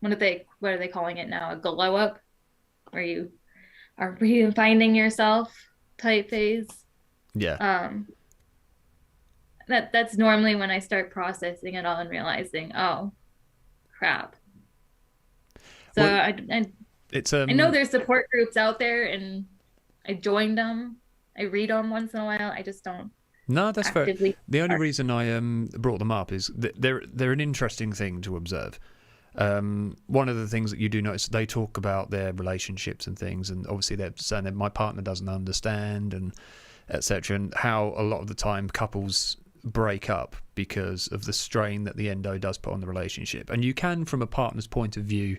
what are they calling it now? A glow up, where you are finding yourself type phase.
Yeah.
That's normally when I start processing it all and realizing, oh, crap. So well, I know there's support groups out there, and I joined them. I read them once in a while. I just don't.
No, that's fair.
actively.
The only reason I brought them up is that they're an interesting thing to observe. One of the things that you do notice, they talk about their relationships and things, and obviously they're saying that my partner doesn't understand and etc. And how a lot of the time couples break up because of the strain that the endo does put on the relationship. And you can, from a partner's point of view,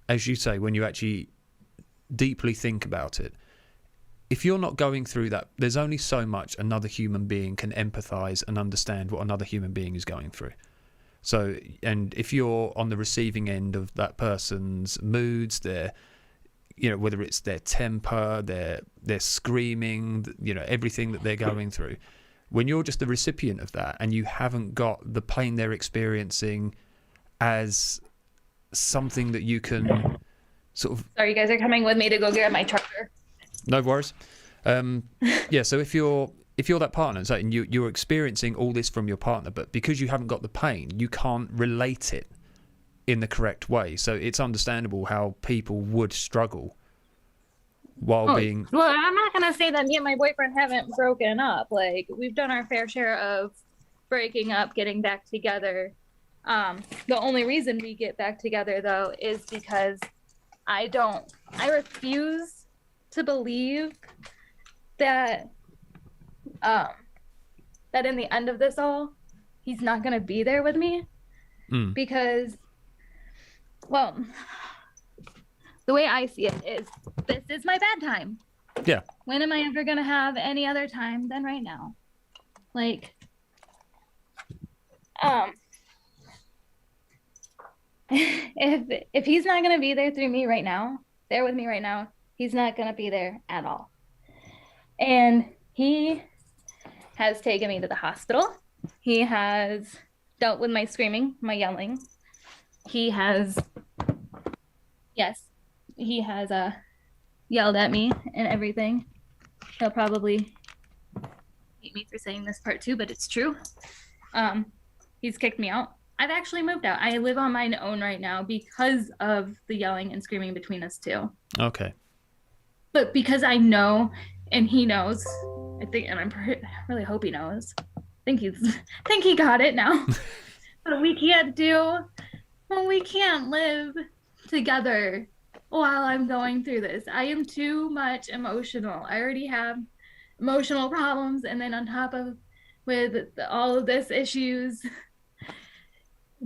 as you say, when you actually deeply think about it, if you're not going through that, there's only so much another human being can empathize and understand what another human being is going through. So, and if you're on the receiving end of that person's moods, their, whether it's their temper, their screaming, everything that they're going through, when you're just the recipient of that and you haven't got the pain they're experiencing as something that you can sort of...
Sorry, you guys are coming with me to go get my charger.
No worries. Yeah, so if you're that partner, and you're experiencing all this from your partner, but because you haven't got the pain, you can't relate it in the correct way. So it's understandable how people would struggle while being...
Well, I'm not going to say that me and my boyfriend haven't broken up. Like, we've done our fair share of breaking up, getting back together. The only reason we get back together, though, is because I refuse to believe that that in the end of this all, he's not going to be there with me. Because, well, the way I see it is, this is my bad time.
Yeah.
When am I ever going to have any other time than right now? Like, if he's not going to be there through me right now, there with me right now, he's not going to be there at all. And he has taken me to the hospital. He has dealt with my screaming, my yelling. He has yelled at me and everything. He'll probably hate me for saying this part too, but it's true. He's kicked me out. I've actually moved out. I live on my own right now because of the yelling and screaming between us two.
Okay.
But because I know, and he knows, I think, and I really hope he knows. I think he got it now. But we can't live together while I'm going through this. I am too much emotional. I already have emotional problems, and then on top of with all of this issues,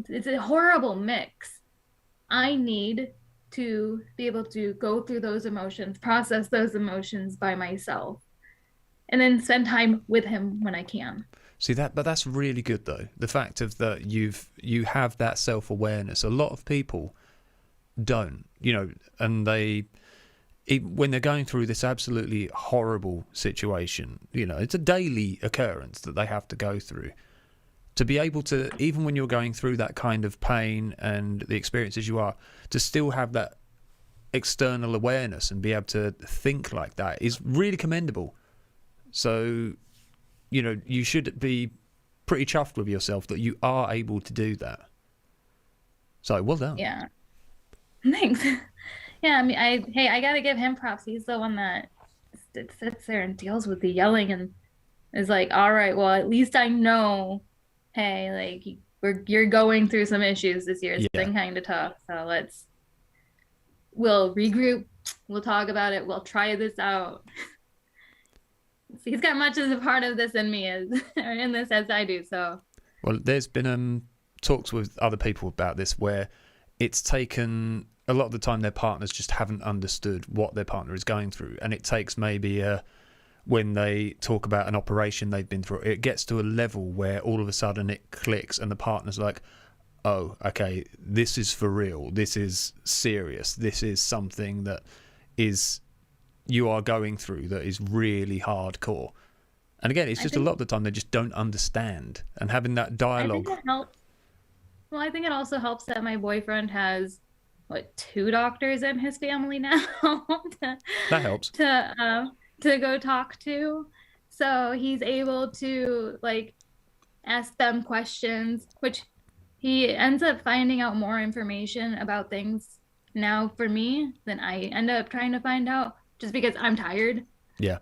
it's a horrible mix. I need to be able to go through those emotions, process those emotions by myself, and then spend time with him when I can.
See that, but that's really good though. The fact of that you have that self-awareness. A lot of people don't, and when they're going through this absolutely horrible situation, it's a daily occurrence that they have to go through. To be able to, even when you're going through that kind of pain and the experiences you are, to still have that external awareness and be able to think like that is really commendable. So, you should be pretty chuffed with yourself that you are able to do that. So, well done.
Yeah. Thanks. Yeah, I mean, I gotta give him props. He's the one that sits there and deals with the yelling and is like, all right, well, at least I know, hey, like, you're going through some issues this year. It's been kind of tough. So we'll regroup. We'll talk about it. We'll try this out. He's got much as a part of this in me as I do. So,
well, there's been talks with other people about this where it's taken a lot of the time their partners just haven't understood what their partner is going through, and it takes maybe when they talk about an operation they've been through, it gets to a level where all of a sudden it clicks and the partner's like, oh, okay, this is for real, this is serious, this is something that is you are going through that is really hardcore. And again, it's just a lot of the time they just don't understand, and having that dialogue.
I think it helps. Well, I think it also helps that my boyfriend has 2 doctors in his family now.
That helps.
To go talk to, so he's able to ask them questions, which he ends up finding out more information about things now for me than I end up trying to find out, just because I'm tired.
Yeah.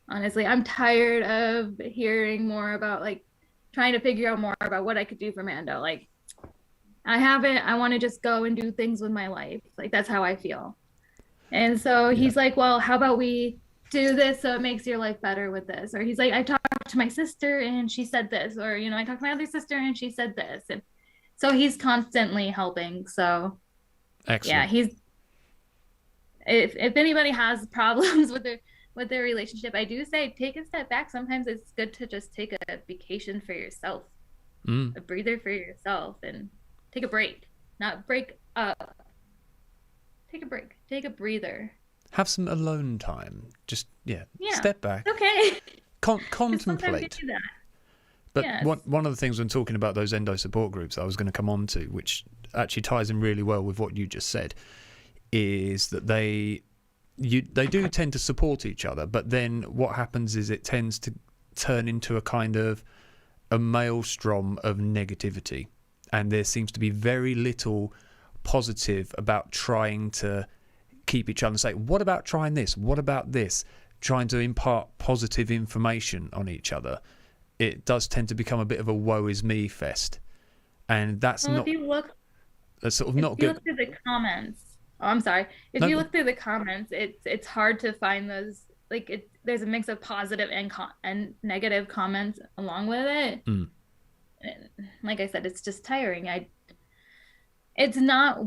Honestly, I'm tired of hearing more about like trying to figure out more about what I could do for Mando. Like I haven't, I want to just go and do things with my life. Like that's how I feel. And so
Yeah.
he's like, well, how about we do this so it makes your life better with this? Or he's like, I talked to my sister and she said this. Or, you know, I talked to my other sister and she said this. And so he's constantly helping. So yeah,
Excellent.
he's, if anybody has problems with their relationship, I do say take a step back. Sometimes it's good to just take a vacation for yourself,
Mm.
a breather for yourself, and take a break. Not break up. Take a break. Take a breather.
Have some alone time. Just,
Yeah,
step back.
okay. Because sometimes you
Contemplate.
do that.
But
Yes.
one of the things when talking about those endo support groups I was going to come on to, which actually ties in really well with what you just said, is that they do tend to support each other, but then what happens is it tends to turn into a kind of a maelstrom of negativity, and there seems to be very little positive about trying to keep each other and say, what about trying this, what about this, trying to impart positive information on each other. It does tend to become a bit of a woe is me fest, and that's
Well,
not, that's sort of
if
not
you
good.
look through the comments, oh, I'm sorry. If you
No.
look through the comments, it's hard to find those. Like there's a mix of positive and negative comments along with it.
Mm.
And like I said, it's just tiring. It's not.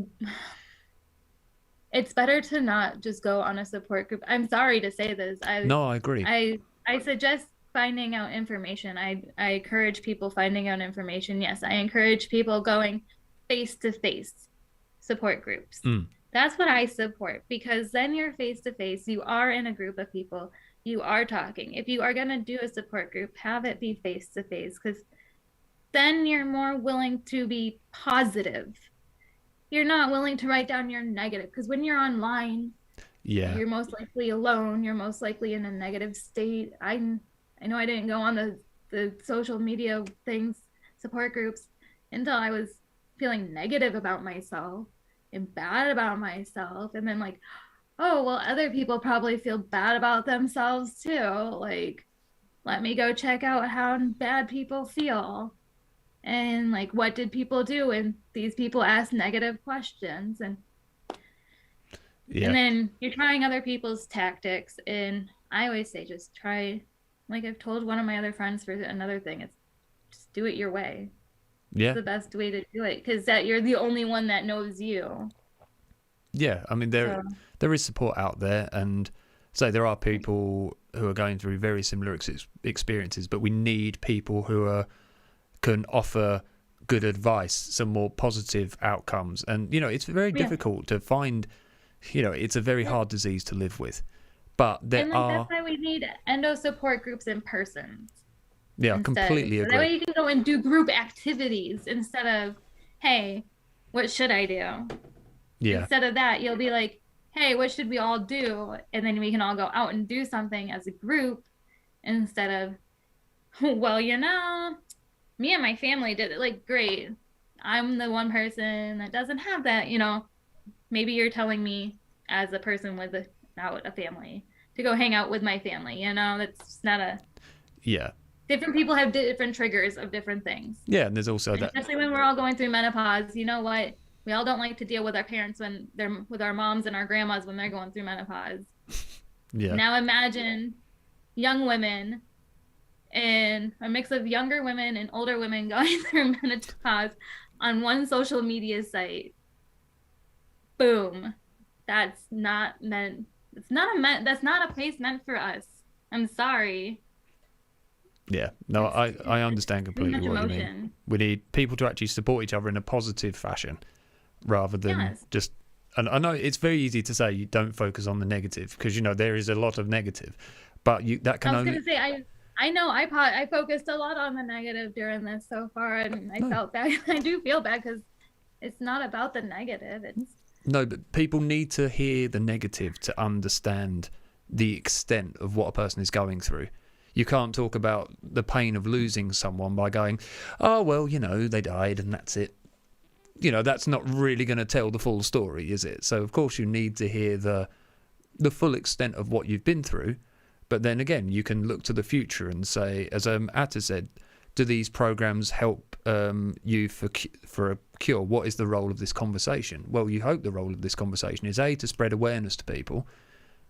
It's better to not just go on a support group. I'm sorry to say this.
No, I agree.
I suggest finding out information. I encourage people finding out information. Yes, I encourage people going face to face support groups.
Mm.
That's what I support because then you're face to face. You are in a group of people. You are talking. If you are going to do a support group, have it be face to face because then you're more willing to be positive. You're not willing to write down your negative because when you're online,
Yeah.
you're most likely alone. You're most likely in a negative state. I know I didn't go on the social media things, support groups, until I was feeling negative about myself and bad about myself. And then like, oh, well, other people probably feel bad about themselves too. Like, let me go check out how bad people feel. And like, what did people do? And these people ask negative questions. And
Yeah.
then you're trying other people's tactics. And I always say, just try, like I've told one of my other friends for another thing, it's just do it your way. It's
Yeah.
the best way to do it because that you're the only one that knows you.
Yeah. I mean,
So,
there is support out there, and so there are people who are going through very similar experiences, but we need people who can offer good advice, some more positive outcomes. And it's very
yeah.
difficult to find. It's a very hard disease to live with, but there
And like
are.
that's why we need endo support groups in person
Yeah, I
instead.
completely
So that
agree.
way you can go and do group activities instead of, hey, what should I do?
Yeah.
Instead of that, you'll be like, hey, what should we all do? And then we can all go out and do something as a group instead of, well, me and my family did it. Like, great. I'm the one person that doesn't have that. Maybe you're telling me as a person without a family to go hang out with my family. That's not a
Yeah.
different people have different triggers of different things.
Yeah, and there's also
And
that.
especially when we're all going through menopause, you know what? We all don't like to deal with our parents when they're with our moms and our grandmas when they're going through menopause.
Yeah.
Now imagine young women and a mix of younger women and older women going through menopause on one social media site. Boom. That's not meant. It's not that's not a place meant for us. I'm sorry.
Yeah. No, I understand
Too
completely
much
what you mean.
emotion.
We need people to actually support each other in a positive fashion rather than
Yes.
just. And I know it's very easy to say you don't focus on the negative because there is a lot of negative, but that can
I was
only.
gonna say I know I focused a lot on the negative during this so far, and I
No.
felt bad. I do feel bad because it's not about the negative. It's
No, but people need to hear the negative to understand the extent of what a person is going through. You can't talk about the pain of losing someone by going, oh, well, they died and that's it. That's not really going to tell the full story, is it? So, of course, you need to hear the full extent of what you've been through. But then again, you can look to the future and say, as Atta said, do these programs help you for a cure? What is the role of this conversation? Well, you hope the role of this conversation is A, to spread awareness to people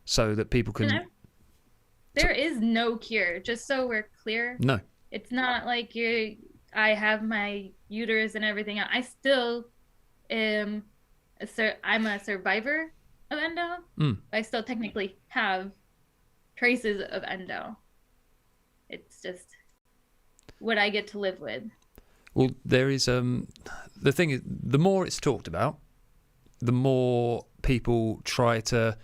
so that people can...
There is no cure, just so we're clear.
No.
It's not like I have my uterus and everything. I still am... I'm a survivor of endo. I still technically have traces of endo. It's just what I get to live with.
Well, there is the thing is, the more it's talked about, the more people try to...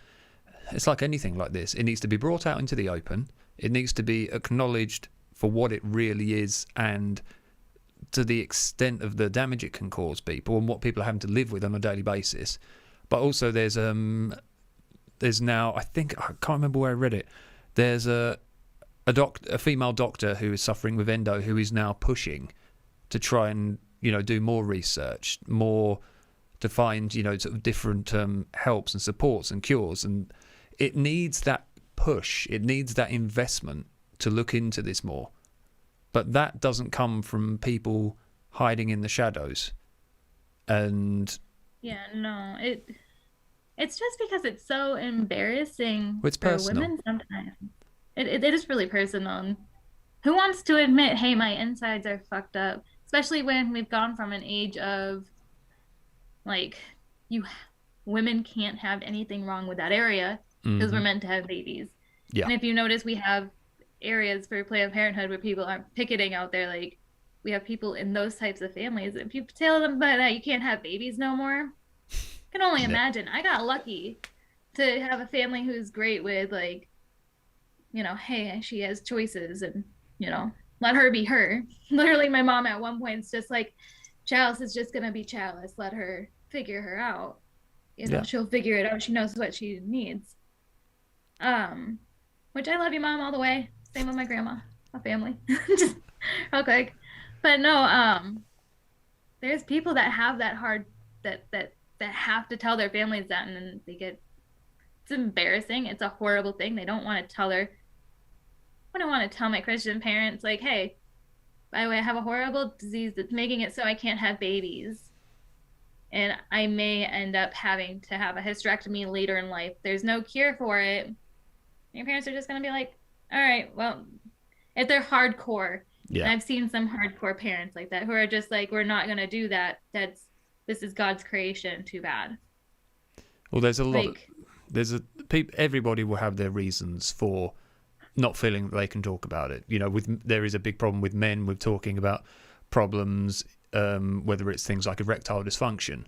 It's like anything like this. It needs to be brought out into the open. It needs to be acknowledged for what it really is, and to the extent of the damage it can cause people and what people are having to live with on a daily basis. But also there's now, I think, I can't remember where I read it, there's a female doctor who is suffering with endo who is now pushing to try and, do more research, more to find, sort of different helps and supports and cures. And it needs that push. It needs that investment to look into this more. But that doesn't come from people hiding in the shadows. And
yeah, no, it's just because it's so embarrassing
it's
for
personal.
Women sometimes. It is really personal. Who wants to admit, hey, my insides are fucked up? Especially when we've gone from an age of, like, women can't have anything wrong with that area because we're meant to have babies.
Yeah.
And if you notice, we have areas for Planned Parenthood where people aren't picketing out there. Like, we have people in those types of families. If you tell them that you can't have babies no more, I can only imagine. I got lucky to have a family who's great with, like, hey, she has choices, and, let her be her. Literally, my mom at one point is just like, Chalyce is just going to be Chalyce. Let her figure her out. She'll figure it out. She knows what she needs. Which I love you, Mom, all the way. Same with my grandma, my family. Just real quick. But no, there's people that have that hard, that have to tell their families that, and then it's embarrassing. It's a horrible thing. They don't want to tell I don't want to tell my Christian parents, like, hey, by the way, I have a horrible disease that's making it so I can't have babies. And I may end up having to have a hysterectomy later in life. There's no cure for it. Your parents are just going to be like, all right, well, if they're hardcore. Yeah. And I've seen some hardcore parents like that who are just like, we're not going to do that. This is God's creation. Too bad.
Well, there's a lot. Everybody will have their reasons for not feeling that they can talk about it. There is a big problem with men with talking about problems, whether it's things like erectile dysfunction,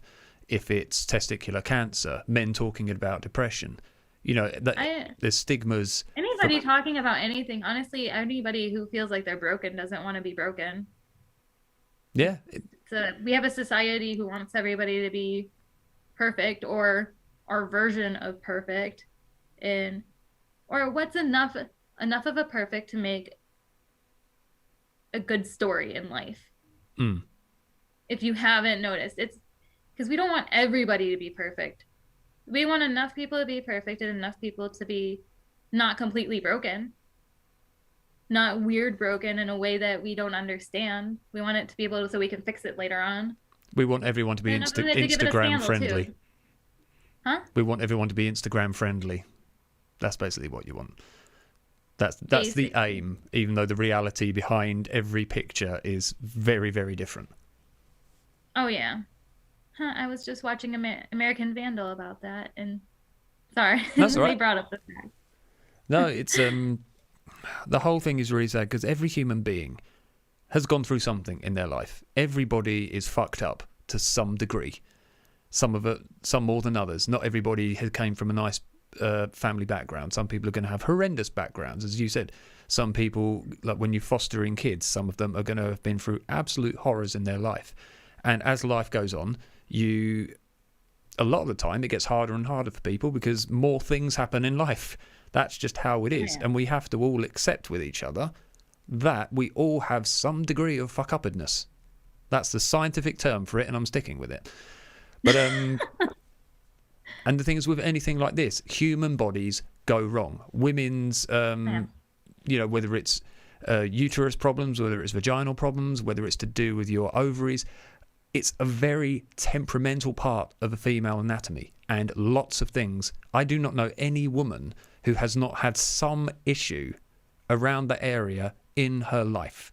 if it's testicular cancer, men talking about depression. There's stigmas.
Anybody talking about anything, honestly, anybody who feels like they're broken doesn't want to be broken.
Yeah.
We have a society who wants everybody to be perfect, or our version of perfect, or what's enough of a perfect to make a good story in life. If you haven't noticed, it's because we don't want everybody to be perfect. We want enough people to be perfect and enough people to be not completely broken, not weird broken in a way that we don't understand. We want it to be able to, so we can fix it later on.
We want everyone to be Instagram friendly.
Too. Huh?
We want everyone to be Instagram friendly. That's basically what you want. That's the aim, even though the reality behind every picture is very, very different.
Oh, yeah. I was just watching American Vandal about that, and sorry,
that's all right.
They brought up the fact.
No, it's the whole thing is really sad because every human being has gone through something in their life. Everybody is fucked up to some degree. Some more than others. Not everybody came from a nice family background. Some people are going to have horrendous backgrounds, as you said. Some people, like when you're fostering kids, some of them are going to have been through absolute horrors in their life. And as life goes on, a lot of the time it gets harder and harder for people because more things happen in life. That's just how it is. Yeah. And we have to all accept with each other that we all have some degree of fuck-uppedness. That's the scientific term for it, and I'm sticking with it. But And the thing is, with anything like this, human bodies go wrong. Women's, whether it's uterus problems, whether it's vaginal problems, whether it's to do with your ovaries, it's a very temperamental part of the female anatomy, and lots of things. I do not know any woman who has not had some issue around the area in her life.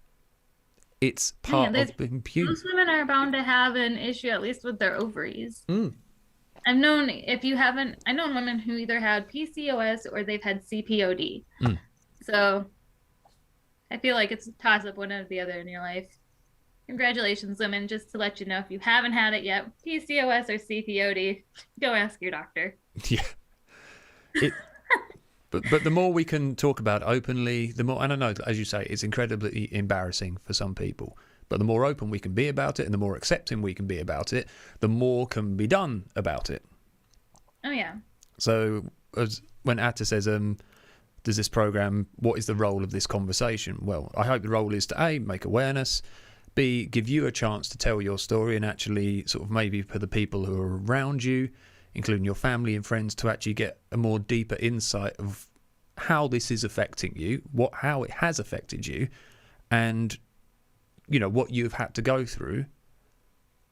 It's part of being human.
Most women are bound to have an issue, at least with their ovaries.
Mm.
I've known, I know women who either had PCOS or they've had CPOD.
Mm.
So I feel like it's a toss up one or the other in your life. Congratulations, women. Just to let you know, if you haven't had it yet, PCOS or CPOD, go ask your doctor.
Yeah. But the more we can talk about it openly, the more, and I know, as you say, it's incredibly embarrassing for some people, but the more open we can be about it and the more accepting we can be about it, the more can be done about it.
Oh, yeah.
So when Atta says, does this program, what is the role of this conversation? Well, I hope the role is to A, make awareness, B, give you a chance to tell your story and actually sort of maybe for the people who are around you, including your family and friends, to actually get a more deeper insight of how this is affecting you, how it has affected you, and what you've had to go through,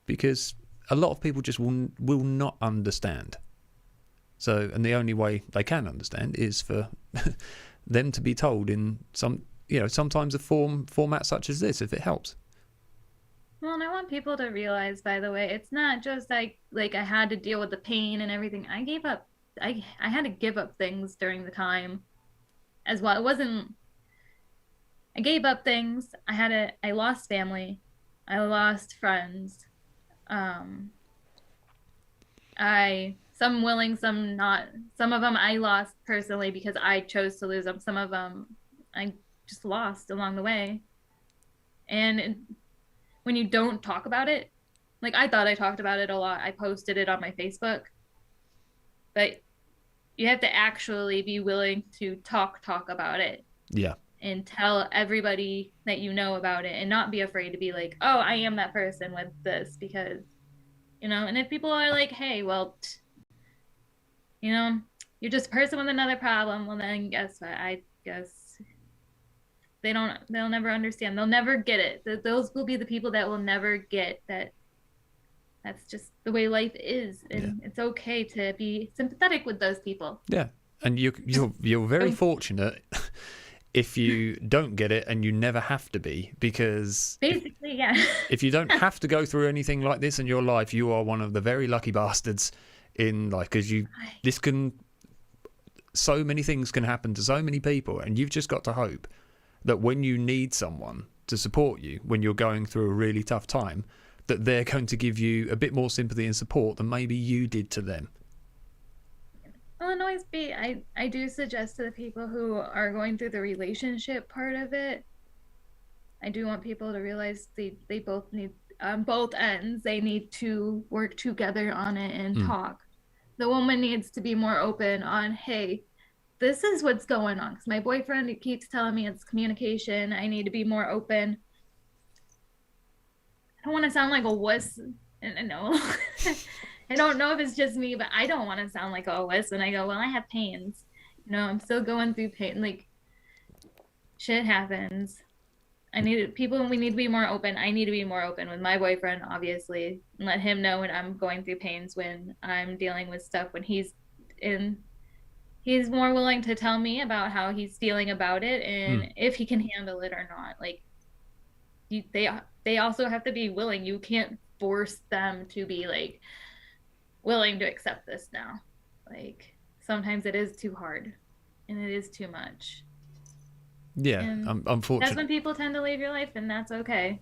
because a lot of people just will not understand. So, and the only way they can understand is for them to be told in sometimes a format such as this, if it helps.
Well, and I want people to realize, by the way, it's not just like I had to deal with the pain and everything. I gave up. I had to give up things during the time as well. It wasn't, I gave up things. I lost family. I lost friends. Some willing, some not. Some of them I lost personally because I chose to lose them. Some of them I just lost along the way. And when you don't talk about it, like I thought I talked about it a lot. I posted it on my Facebook. But you have to actually be willing to talk about it.
Yeah.
And tell everybody that you know about it and not be afraid to be like, oh, I am that person with this because, and if people are like, hey, well, you're just a person with another problem, well, then guess what? I guess they'll never understand. They'll never get it. Those will be the people that will never get that. That's just the way life is, and It's okay to be sympathetic with those people.
Yeah, and you're very fortunate if you don't get it, and you never have to be, because
basically,
if you don't have to go through anything like this in your life, you are one of the very lucky bastards in life, because so many things can happen to so many people, and you've just got to hope that when you need someone to support you when you're going through a really tough time, that they're going to give you a bit more sympathy and support than maybe you did to them.
Well, and always I do suggest to the people who are going through the relationship part of it, I do want people to realize they both need, on both ends, they need to work together on it and talk. The woman needs to be more open on, hey, this is what's going on. Because my boyfriend keeps telling me it's communication. I need to be more open. I don't want to sound like a wuss. And no, I don't know if it's just me, but I don't want to sound like a wuss when I go, well, I have pains. I'm still going through pain. Like, shit happens. We need to be more open. I need to be more open with my boyfriend, obviously, and let him know when I'm going through pains, when I'm dealing with stuff, when he's more willing to tell me about how he's feeling about it and if he can handle it or not. Like, they also have to be willing. You can't force them to be like willing to accept this now. Like, sometimes it is too hard and it is too much.
Yeah, unfortunately.
That's when people tend to leave your life, and that's okay.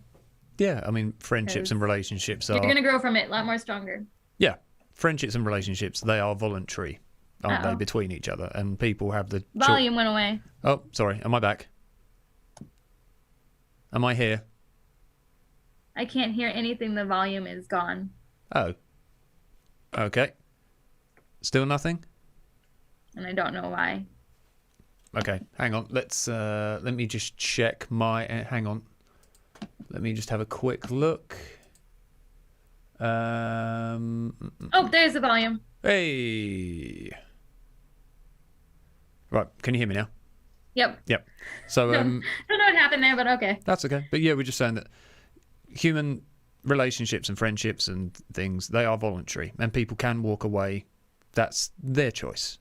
Yeah, I mean, friendships and relationships are...
You're going to grow from it a lot more stronger.
Yeah, friendships and relationships, they are voluntary, aren't they, between each other? And people have the...
Volume went away.
Oh, sorry. Am I back? Am I here?
I can't hear anything. The volume is gone.
Oh. Okay. Still nothing?
And I don't know why.
Okay, hang on. Let me just check my... hang on. Let me just have a quick look.
Oh, there's the volume.
Hey. Right, can you hear me now?
Yep.
So
Don't know what happened there, but okay.
that's okay. But yeah, we're just saying that human relationships and friendships and things, they are voluntary, and people can walk away. That's their choice.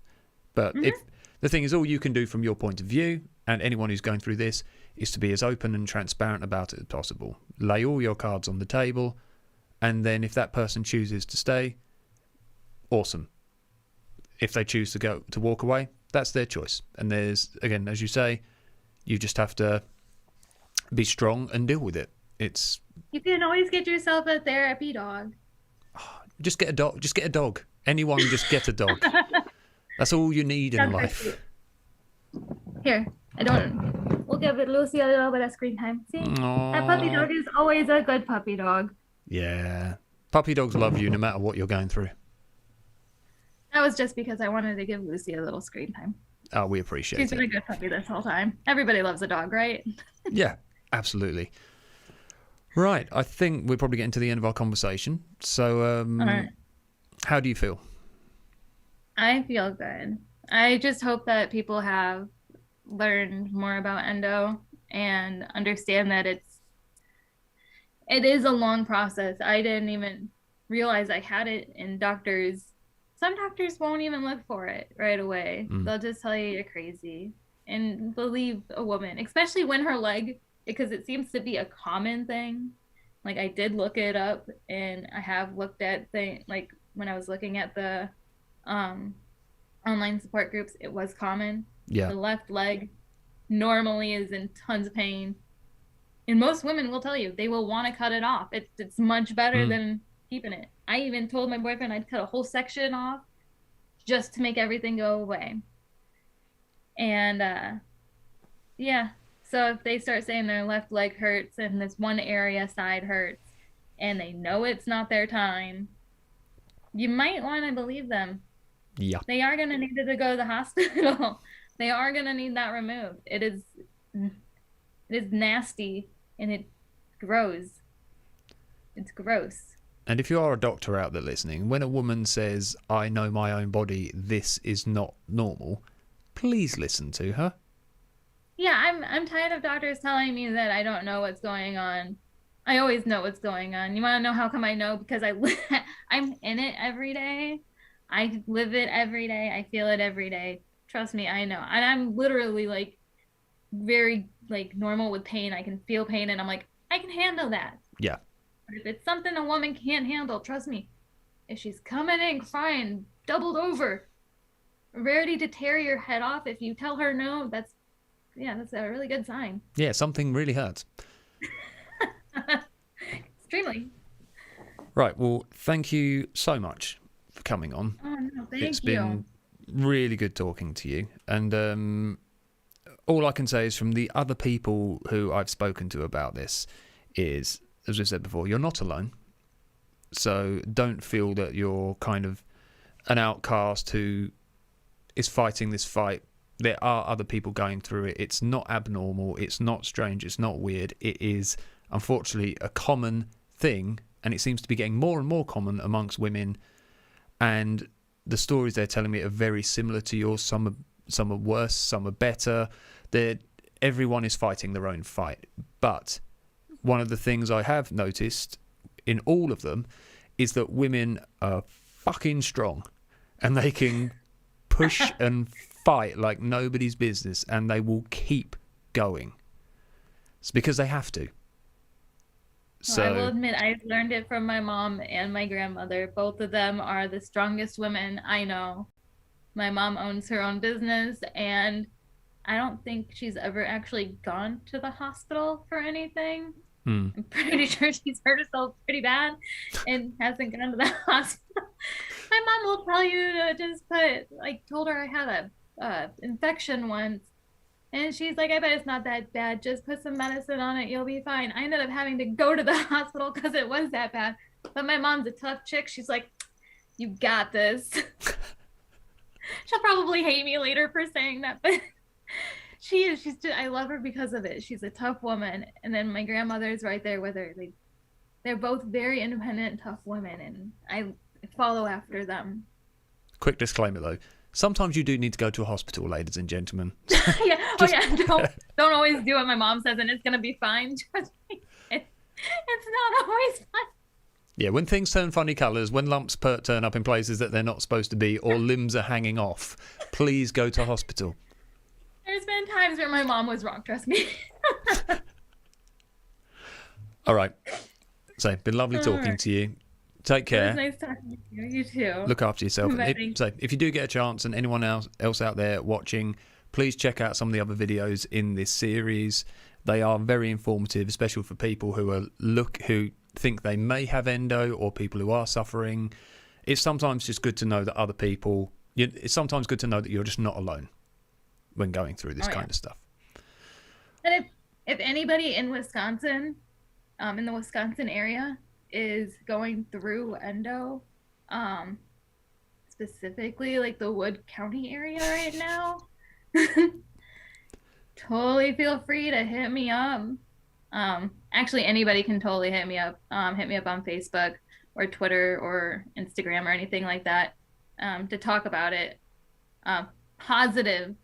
But if the thing is, all you can do from your point of view, and anyone who's going through this, is to be as open and transparent about it as possible. Lay all your cards on the table, and then if that person chooses to stay, awesome. If they choose to walk away, that's their choice. And there's, again, as you say, you just have to be strong and deal with it.
You can always get yourself a therapy dog.
Just get a dog. Just get a dog. Anyone, just get a dog. That's all you need in life.
Here, we'll give Lucy a little bit of screen time. See, that puppy dog is always a good puppy dog.
Yeah. Puppy dogs love you no matter what you're going through.
That was just because I wanted to give Lucy a little screen time.
Oh, we appreciate it.
She's been a good puppy this whole time. Everybody loves a dog, right?
Yeah, absolutely. Right, I think we're probably getting to the end of our conversation. So,
right.
How do you feel?
I feel good. I just hope that people have learned more about endo and understand that it is a long process. I didn't even realize I had it, and some doctors won't even look for it right away. They'll just tell you you're crazy and believe a woman, especially when her leg, because it seems to be a common thing. Like, I did look it up, and I have looked at things, like when I was looking at the online support groups, it was common.
Yeah.
The left leg normally is in tons of pain. And most women will tell you they will want to cut it off. It's much better than keeping it. I even told my boyfriend I'd cut a whole section off just to make everything go away. And yeah, so if they start saying their left leg hurts and this one area side hurts and they know it's not their time, you might want to believe them.
Yeah.
They are going to need to go to the hospital. They are going to need that removed. It is nasty, and it grows. It's gross.
And if you are a doctor out there listening, when a woman says, I know my own body, this is not normal, please listen to her.
Yeah, I'm tired of doctors telling me that I don't know what's going on. I always know what's going on. You want to know how come I know? Because I'm in it every day. I live it every day. I feel it every day. Trust me, I know. And I'm literally like very like normal with pain. I can feel pain, and I'm like, I can handle that.
Yeah.
But if it's something a woman can't handle, trust me, if she's coming in crying, doubled over, ready to tear your head off, if you tell her no, that's a really good sign.
Yeah, something really hurts.
Extremely.
Right, well, thank you so much for coming on.
Oh, no, thank
It's
you.
been really good talking to you. And all I can say is, from the other people who I've spoken to about this, is, as I said before, you're not alone. So don't feel that you're kind of an outcast who is fighting this fight. There are other people going through it. It's not abnormal. It's not strange. It's not weird. It is, unfortunately, a common thing, and it seems to be getting more and more common amongst women. And the stories they're telling me are very similar to yours. Some are worse, some are better. Everyone is fighting their own fight. But one of the things I have noticed in all of them is that women are fucking strong, and they can push and fight like nobody's business, and they will keep going. It's because they have to. So
I will admit, I learned it from my mom and my grandmother. Both of them are the strongest women I know. My mom owns her own business, and I don't think she's ever actually gone to the hospital for anything. I'm pretty sure she's hurt herself pretty bad and hasn't gone to the hospital. My mom will tell you to just told her I had a infection once, and she's like, I bet it's not that bad. Just put some medicine on it. You'll be fine. I ended up having to go to the hospital because it was that bad. But my mom's a tough chick. She's like, you got this. She'll probably hate me later for saying that, but she's just, I love her because of it. She's a tough woman. And then my grandmother's right there with her. They're both very independent, tough women, and I follow after them.
quick disclaimer though. Sometimes you do need to go to a hospital, ladies and gentlemen.
Yeah. Don't always do what my mom says, and it's gonna be fine. Trust me, it's not always fine.
Yeah, when things turn funny colours, when lumps turn up in places that they're not supposed to be, or limbs are hanging off, please go to hospital.
There's been times where my mom was wrong. Trust me.
All right. So, been lovely talking to you. Take care.
It was nice talking to you. You too.
Look after yourself.
Bye.
If you do get a chance, and anyone else out there watching, please check out some of the other videos in this series. They are very informative, especially for people who think they may have endo, or people who are suffering. It's sometimes just good to know that other people. It's sometimes good to know that you're just not alone when going through this kind of stuff.
And if anybody in Wisconsin, in the Wisconsin area, is going through endo, specifically like the Wood County area right now, totally feel free to hit me up. Actually, anybody can totally hit me up. Hit me up on Facebook or Twitter or Instagram or anything like that, to talk about it. Positive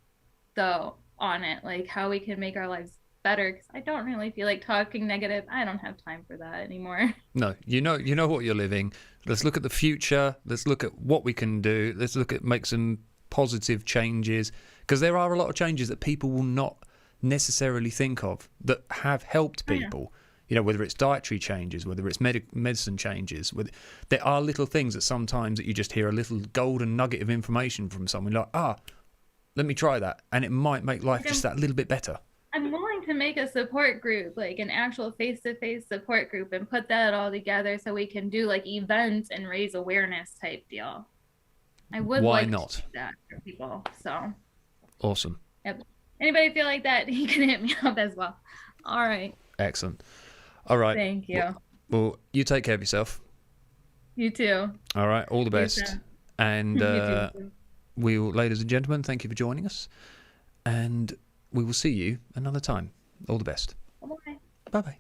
though on it, like how we can make our lives better, because I don't really feel like talking negative. I don't have time for that anymore.
No, you know what you're living. Let's look at the future. Let's look at what we can do. Let's make some positive changes, because there are a lot of changes that people will not necessarily think of that have helped people. You know, whether it's dietary changes, whether it's medicine changes. There are little things that sometimes that you just hear a little golden nugget of information from someone, like, let me try that, and it might make life just that little bit better.
I'm willing to make a support group, like an actual face-to-face support group, and put that all together so we can do like events and raise awareness type deal. I would like to do that for people. So
awesome.
Yep. Anybody feel like that, you can hit me up as well. All right.
Excellent. All right.
Thank you.
Well, you take care of yourself.
You too.
All right. All the best. And ladies and gentlemen, thank you for joining us. And we will see you another time. All the best.
Bye-bye.
Bye-bye.